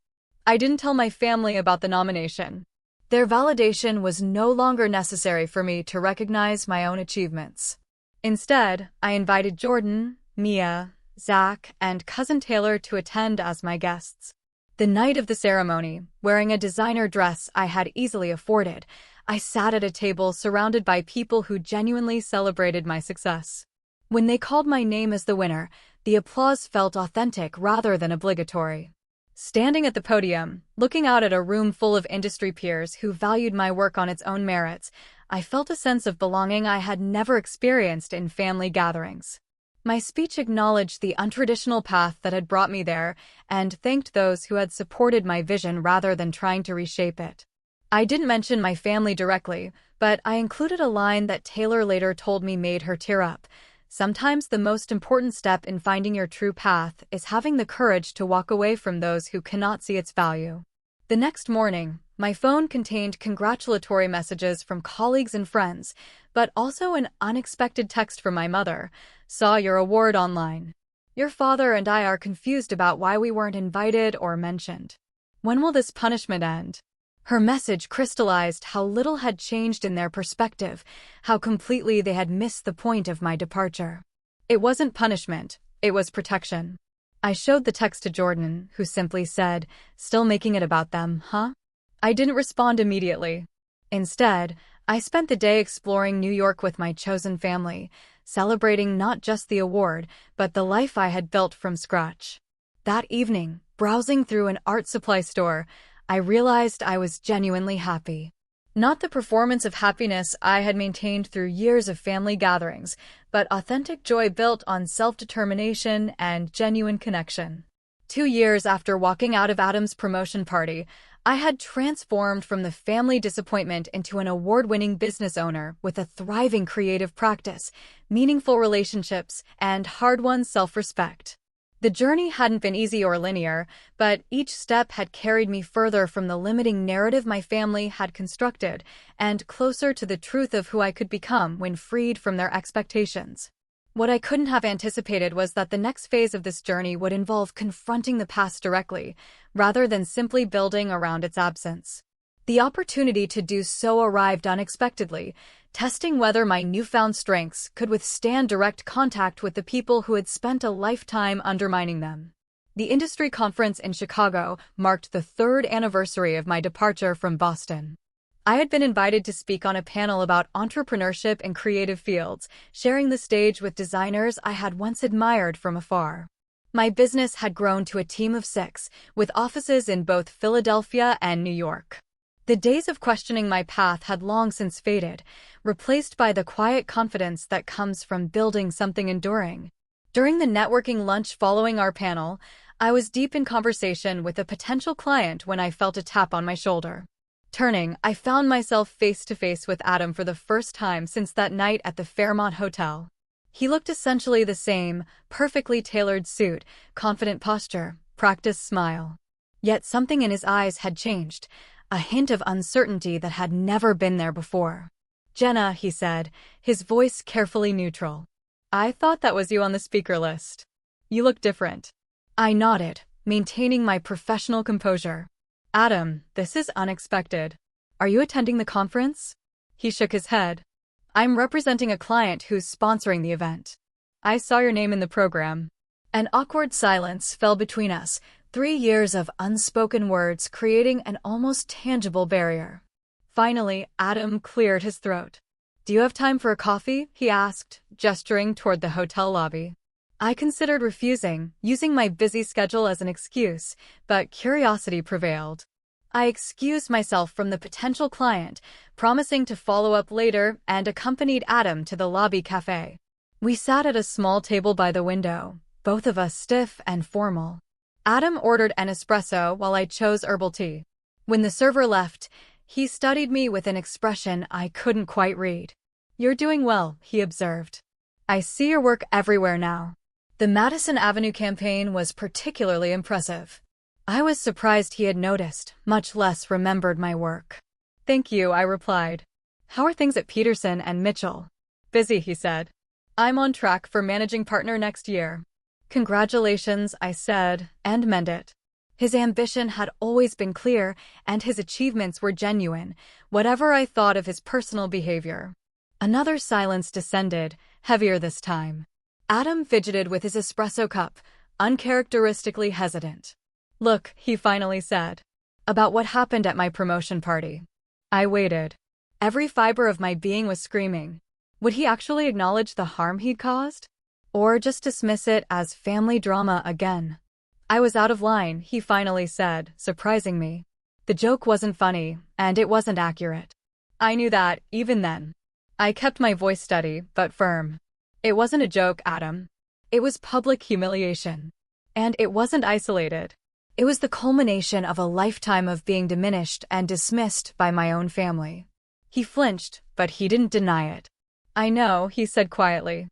[SPEAKER 1] I didn't tell my family about the nomination. Their validation was no longer necessary for me to recognize my own achievements. Instead, I invited Jordan, Mia, Zach, and cousin Taylor to attend as my guests. The night of the ceremony, wearing a designer dress I had easily afforded, I sat at a table surrounded by people who genuinely celebrated my success. When they called my name as the winner, the applause felt authentic rather than obligatory. Standing at the podium, looking out at a room full of industry peers who valued my work on its own merits, I felt a sense of belonging I had never experienced in family gatherings. My speech acknowledged the untraditional path that had brought me there and thanked those who had supported my vision rather than trying to reshape it. I didn't mention my family directly, but I included a line that Taylor later told me made her tear up. Sometimes the most important step in finding your true path is having the courage to walk away from those who cannot see its value. The next morning, my phone contained congratulatory messages from colleagues and friends, but also an unexpected text from my mother. Saw your award online. Your father and I are confused about why we weren't invited or mentioned. When will this punishment end? Her message crystallized how little had changed in their perspective, how completely they had missed the point of my departure. It wasn't punishment, it was protection. I showed the text to Jordan, who simply said, "Still making it about them, huh?" I didn't respond immediately. Instead, I spent the day exploring New York with my chosen family, celebrating not just the award, but the life I had built from scratch. That evening, browsing through an art supply store, I realized I was genuinely happy. Not the performance of happiness I had maintained through years of family gatherings, but authentic joy built on self-determination and genuine connection. 2 years after walking out of Adam's promotion party, I had transformed from the family disappointment into an award-winning business owner with a thriving creative practice, meaningful relationships, and hard-won self-respect. The journey hadn't been easy or linear, but each step had carried me further from the limiting narrative my family had constructed and closer to the truth of who I could become when freed from their expectations. What I couldn't have anticipated was that the next phase of this journey would involve confronting the past directly, rather than simply building around its absence. The opportunity to do so arrived unexpectedly, testing whether my newfound strengths could withstand direct contact with the people who had spent a lifetime undermining them. The industry conference in Chicago marked the third anniversary of my departure from Boston. I had been invited to speak on a panel about entrepreneurship in creative fields, sharing the stage with designers I had once admired from afar. My business had grown to a team of 6, with offices in both Philadelphia and New York. The days of questioning my path had long since faded, replaced by the quiet confidence that comes from building something enduring. During the networking lunch following our panel, I was deep in conversation with a potential client when I felt a tap on my shoulder. Turning, I found myself face to face with Adam for the first time since that night at the Fairmont Hotel. He looked essentially the same, perfectly tailored suit, confident posture, practiced smile. Yet something in his eyes had changed, a hint of uncertainty that had never been there before. "Jenna," he said, his voice carefully neutral. "I thought that was you on the speaker list. You look different." I nodded, maintaining my professional composure. "Adam, this is unexpected. Are you attending the conference?" He shook his head. "I'm representing a client who's sponsoring the event. I saw your name in the program." An awkward silence fell between us, 3 years of unspoken words creating an almost tangible barrier. Finally, Adam cleared his throat. "Do you have time for a coffee?" he asked, gesturing toward the hotel lobby. I considered refusing, using my busy schedule as an excuse, but curiosity prevailed. I excused myself from the potential client, promising to follow up later, and accompanied Adam to the lobby cafe. We sat at a small table by the window, both of us stiff and formal. Adam ordered an espresso while I chose herbal tea. When the server left, he studied me with an expression I couldn't quite read. "You're doing well," he observed. "I see your work everywhere now." The Madison Avenue campaign was particularly impressive. I was surprised he had noticed, much less remembered my work. "Thank you," I replied. "How are things at Peterson and Mitchell?" "Busy," he said. "I'm on track for managing partner next year." "Congratulations," I said, and meant it. His ambition had always been clear, and his achievements were genuine, whatever I thought of his personal behavior. Another silence descended, heavier this time. Adam fidgeted with his espresso cup, uncharacteristically hesitant. "Look," he finally said. "About what happened at my promotion party." I waited. Every fiber of my being was screaming. Would he actually acknowledge the harm he'd caused? Or just dismiss it as family drama again? "I was out of line," he finally said, surprising me. The joke wasn't funny, and it wasn't accurate. I knew that, even then. I kept my voice steady, but firm. "It wasn't a joke, Adam. It was public humiliation. And it wasn't isolated. It was the culmination of a lifetime of being diminished and dismissed by my own family." He flinched, but he didn't deny it. "I know," he said quietly.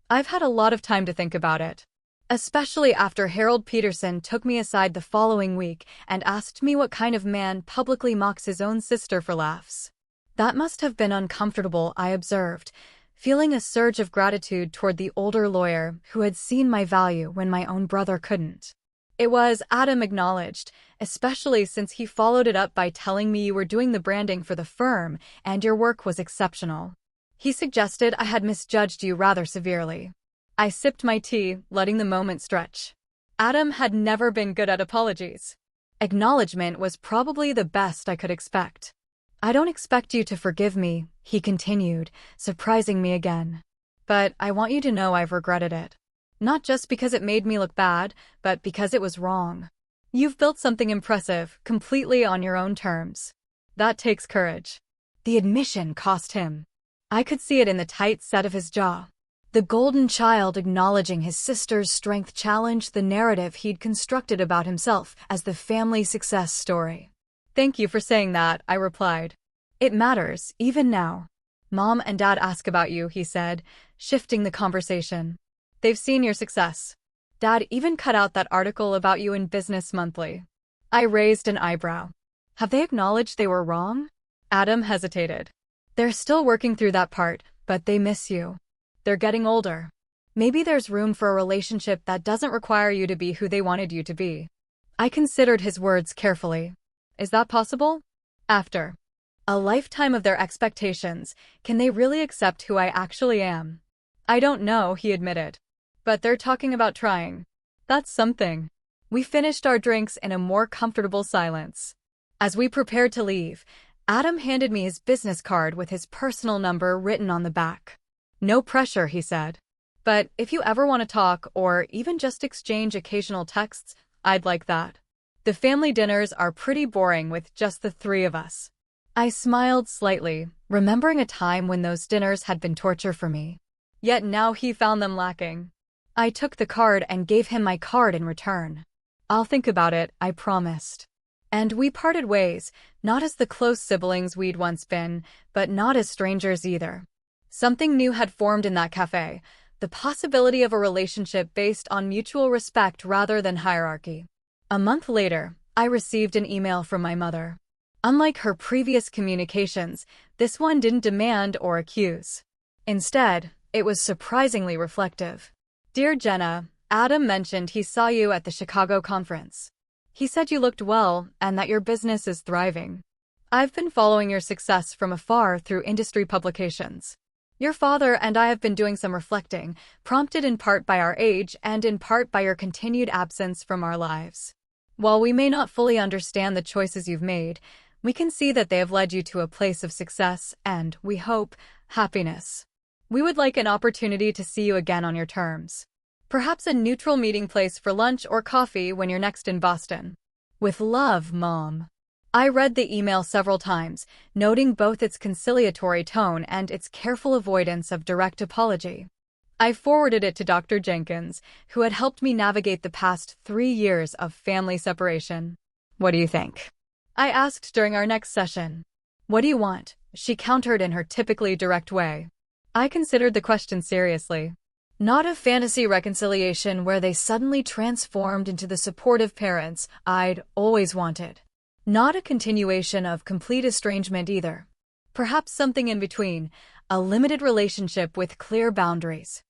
[SPEAKER 1] "I've had a lot of time to think about it. Especially after Harold Peterson took me aside the following week and asked me what kind of man publicly mocks his own sister for laughs." That must have been uncomfortable, I observed, feeling a surge of gratitude toward the older lawyer who had seen my value when my own brother couldn't. "It was," Adam acknowledged, "especially since he followed it up by telling me you were doing the branding for the firm and your work was exceptional. He suggested I had misjudged you rather severely." I sipped my tea, letting the moment stretch. Adam had never been good at apologies. Acknowledgement was probably the best I could expect. "I don't expect you to forgive me," he continued, surprising me again. "But I want you to know I've regretted it. Not just because it made me look bad, but because it was wrong. You've built something impressive, completely on your own terms. That takes courage." The admission cost him. I could see it in the tight set of his jaw. The golden child acknowledging his sister's strength challenged the narrative he'd constructed about himself as the family success story. "Thank you for saying that," I replied. "It matters, even now. Mom and Dad ask about you," he said, shifting the conversation. "They've seen your success. Dad even cut out that article about you in Business Monthly." I raised an eyebrow. "Have they acknowledged they were wrong?" Adam hesitated. "They're still working through that part, but they miss you. They're getting older. Maybe there's room for a relationship that doesn't require you to be who they wanted you to be." I considered his words carefully. "Is that possible?" "After." A lifetime of their expectations. Can they really accept who I actually am? I don't know, he admitted. But they're talking about trying. That's something. We finished our drinks in a more comfortable silence. As we prepared to leave, Adam handed me his business card with his personal number written on the back. No pressure, he said. But if you ever want to talk or even just exchange occasional texts, I'd like that. The family dinners are pretty boring with just the three of us. I smiled slightly, remembering a time when those dinners had been torture for me. Yet now he found them lacking. I took the card and gave him my card in return. I'll think about it, I promised. And we parted ways, not as the close siblings we'd once been, but not as strangers either. Something new had formed in that cafe, the possibility of a relationship based on mutual respect rather than hierarchy. A month later, I received an email from my mother. Unlike her previous communications, this one didn't demand or accuse. Instead, it was surprisingly reflective. Dear Jenna, Adam mentioned he saw you at the Chicago conference. He said you looked well and that your business is thriving. I've been following your success from afar through industry publications. Your father and I have been doing some reflecting, prompted in part by our age and in part by your continued absence from our lives. While we may not fully understand the choices you've made, we can see that they have led you to a place of success and, we hope, happiness. We would like an opportunity to see you again on your terms. Perhaps a neutral meeting place for lunch or coffee when you're next in Boston. With love, Mom. I read the email several times, noting both its conciliatory tone and its careful avoidance of direct apology. I forwarded it to Dr. Jenkins, who had helped me navigate the past 3 years of family separation. What do you think? I asked during our next session. What do you want? She countered in her typically direct way. I considered the question seriously. Not a fantasy reconciliation where they suddenly transformed into the supportive parents I'd always wanted. Not a continuation of complete estrangement either. Perhaps something in between, a limited relationship with clear boundaries.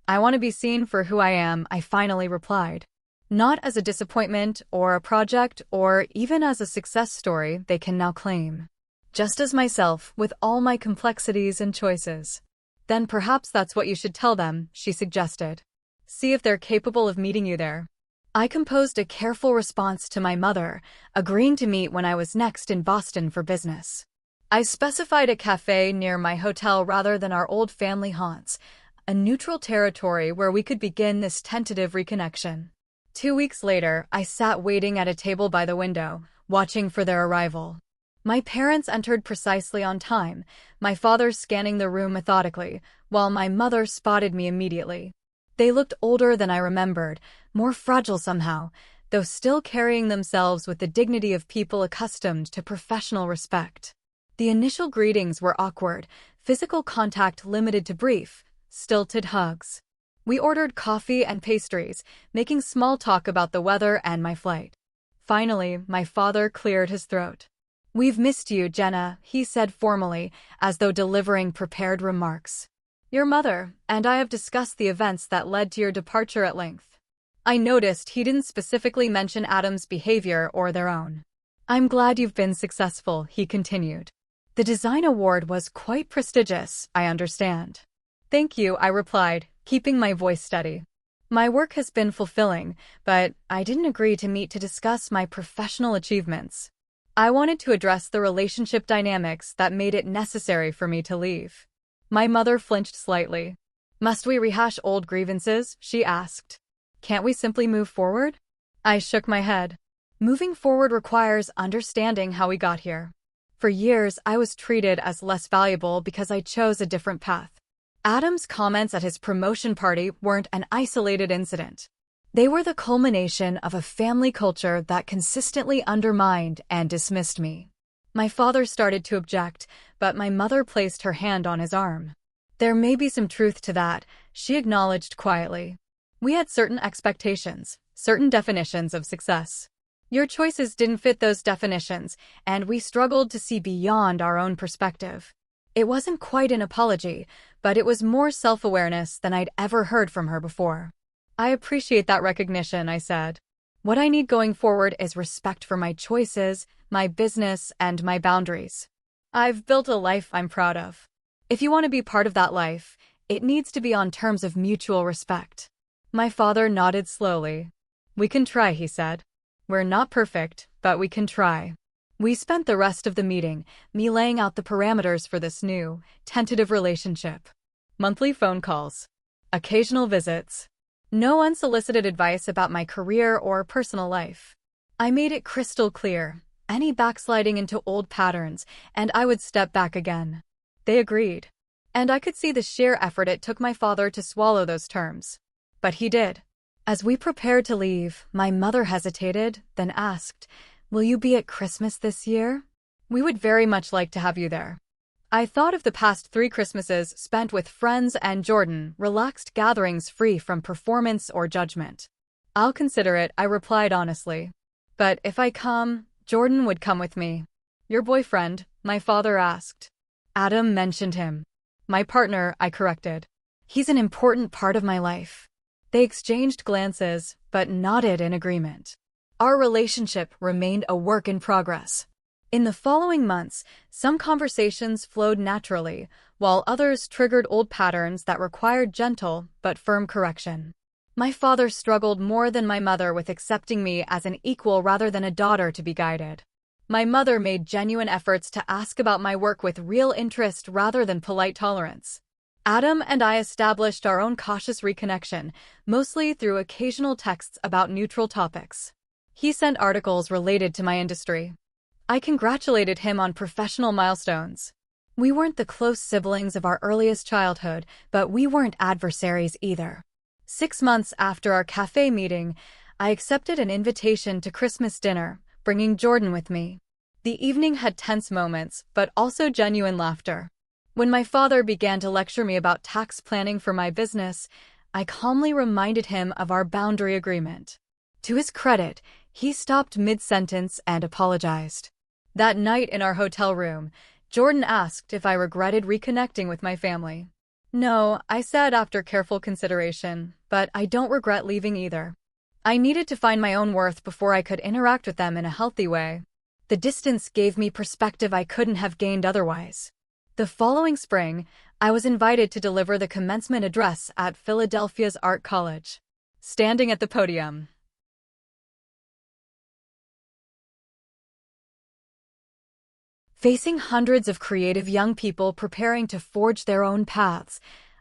[SPEAKER 1] I want to be seen for who I am, I finally replied. Not as a disappointment or a project or even as a success story they can now claim. Just as myself, with all my complexities and choices. Then perhaps that's what you should tell them, she suggested. See if they're capable of meeting you there. I composed a careful response to my mother, agreeing to meet when I was next in Boston for business. I specified a cafe near my hotel rather than our old family haunts, a neutral territory where we could begin this tentative reconnection. 2 weeks later, I sat waiting at a table by the window, watching for their arrival. My parents entered precisely on time, my father scanning the room methodically, while my mother spotted me immediately. They looked older than I remembered, more fragile somehow, though still carrying themselves with the dignity of people accustomed to professional respect. The initial greetings were awkward, physical contact limited to brief, stilted hugs. We ordered coffee and pastries, making small talk about the weather and my flight. Finally, my father cleared his throat. We've missed you, Jenna, he said formally, as though delivering prepared remarks. Your mother and I have discussed the events that led to your departure at length. I noticed he didn't specifically mention Adam's behavior or their own. I'm glad you've been successful, he continued. The design award was quite prestigious, I understand. Thank you, I replied, keeping my voice steady. My work has been fulfilling, but I didn't agree to meet to discuss my professional achievements. I wanted to address the relationship dynamics that made it necessary for me to leave. My mother flinched slightly. Must we rehash old grievances? She asked. Can't we simply move forward? I shook my head. Moving forward requires understanding how we got here. For years, I was treated as less valuable because I chose a different path. Adam's comments at his promotion party weren't an isolated incident. They were the culmination of a family culture that consistently undermined and dismissed me. My father started to object, but my mother placed her hand on his arm. There may be some truth to that, she acknowledged quietly. We had certain expectations, certain definitions of success. Your choices didn't fit those definitions, and we struggled to see beyond our own perspective. It wasn't quite an apology, but it was more self-awareness than I'd ever heard from her before. I appreciate that recognition, I said. What I need going forward is respect for my choices, my business, and my boundaries. I've built a life I'm proud of. If you want to be part of that life, it needs to be on terms of mutual respect. My father nodded slowly. We can try, he said. We're not perfect, but we can try. We spent the rest of the meeting, me laying out the parameters for this new, tentative relationship. Monthly phone calls. Occasional visits. No unsolicited advice about my career or personal life. I made it crystal clear, any backsliding into old patterns, and I would step back again. They agreed. And I could see the sheer effort it took my father to swallow those terms. But he did. As we prepared to leave, my mother hesitated, then asked, "Will you be at Christmas this year? We would very much like to have you there." I thought of the past 3 Christmases spent with friends and Jordan, relaxed gatherings free from performance or judgment. I'll consider it, I replied honestly. But if I come, Jordan would come with me. Your boyfriend, my father asked. Adam mentioned him. My partner, I corrected. He's an important part of my life. They exchanged glances, but nodded in agreement. Our relationship remained a work in progress. In the following months, some conversations flowed naturally, while others triggered old patterns that required gentle but firm correction. My father struggled more than my mother with accepting me as an equal rather than a daughter to be guided. My mother made genuine efforts to ask about my work with real interest rather than polite tolerance. Adam and I established our own cautious reconnection, mostly through occasional texts about neutral topics. He sent articles related to my industry. I congratulated him on professional milestones. We weren't the close siblings of our earliest childhood, but we weren't adversaries either. 6 months after our cafe meeting, I accepted an invitation to Christmas dinner, bringing Jordan with me. The evening had tense moments, but also genuine laughter. When my father began to lecture me about tax planning for my business, I calmly reminded him of our boundary agreement. To his credit, he stopped mid-sentence and apologized. That night in our hotel room, Jordan asked if I regretted reconnecting with my family. No, I said after careful consideration, but I don't regret leaving either. I needed to find my own worth before I could interact with them in a healthy way. The distance gave me perspective I couldn't have gained otherwise. The following spring, I was invited to deliver the commencement address at Philadelphia's Art College. Standing at the podium, facing hundreds of creative young people preparing to forge their own paths,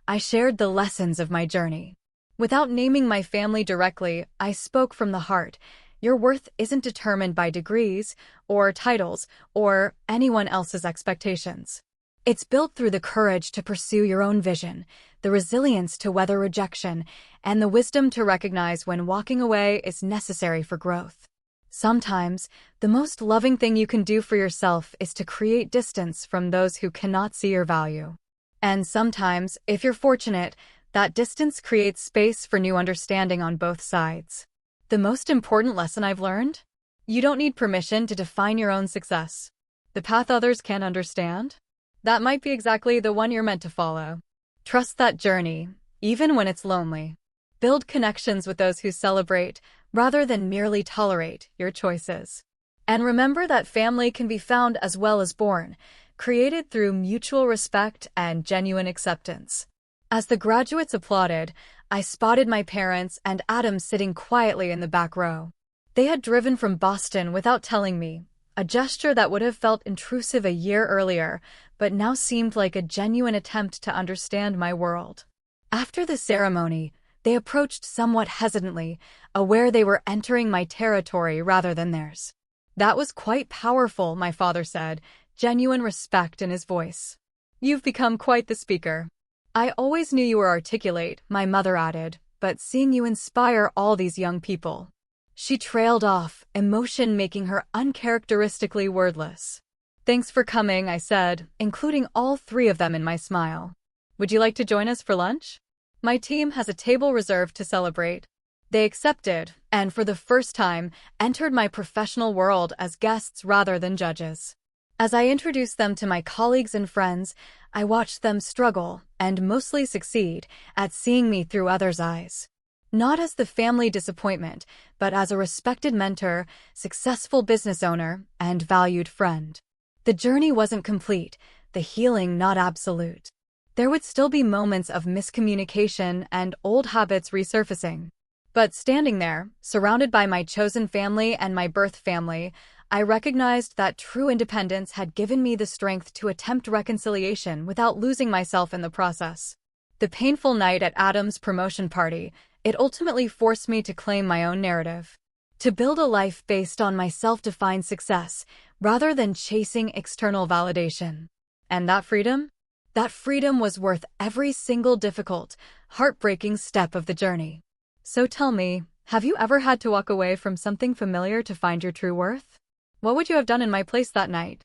[SPEAKER 1] I shared the lessons of my journey. Without naming my family directly, I spoke from the heart. Your worth isn't determined by degrees, or titles, or anyone else's expectations. It's built through the courage to pursue your own vision, the resilience to weather rejection, and the wisdom to recognize when walking away is necessary for growth. Sometimes, the most loving thing you can do for yourself is to create distance from those who cannot see your value. And sometimes, if you're fortunate, that distance creates space for new understanding on both sides. The most important lesson I've learned? You don't need permission to define your own success. The path others can't understand? That might be exactly the one you're meant to follow. Trust that journey, even when it's lonely. Build connections with those who celebrate, rather than merely tolerate, your choices. And remember that family can be found as well as born, created through mutual respect and genuine acceptance. As the graduates applauded, I spotted my parents and Adam sitting quietly in the back row. They had driven from Boston without telling me, a gesture that would have felt intrusive a year earlier, but now seemed like a genuine attempt to understand my world. After the ceremony, they approached somewhat hesitantly, aware they were entering my territory rather than theirs. That was quite powerful, my father said, genuine respect in his voice. You've become quite the speaker. I always knew you were articulate, my mother added, but seeing you inspire all these young people. She trailed off, emotion making her uncharacteristically wordless. Thanks for coming, I said, including all 3 of them in my smile. Would you like to join us for lunch? My team has a table reserved to celebrate. They accepted, and for the first time, entered my professional world as guests rather than judges. As I introduced them to my colleagues and friends, I watched them struggle, and mostly succeed, at seeing me through others' eyes. Not as the family disappointment, but as a respected mentor, successful business owner, and valued friend. The journey wasn't complete, the healing not absolute. There would still be moments of miscommunication and old habits resurfacing. But standing there, surrounded by my chosen family and my birth family, I recognized that true independence had given me the strength to attempt reconciliation without losing myself in the process. The painful night at Adam's promotion party, it ultimately forced me to claim my own narrative. To build a life based on my self-defined success, rather than chasing external validation. And that freedom? That freedom was worth every single difficult, heartbreaking step of the journey. So tell me, have you ever had to walk away from something familiar to find your true worth? What would you have done in my place that night?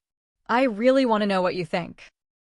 [SPEAKER 1] I really want to know what you think.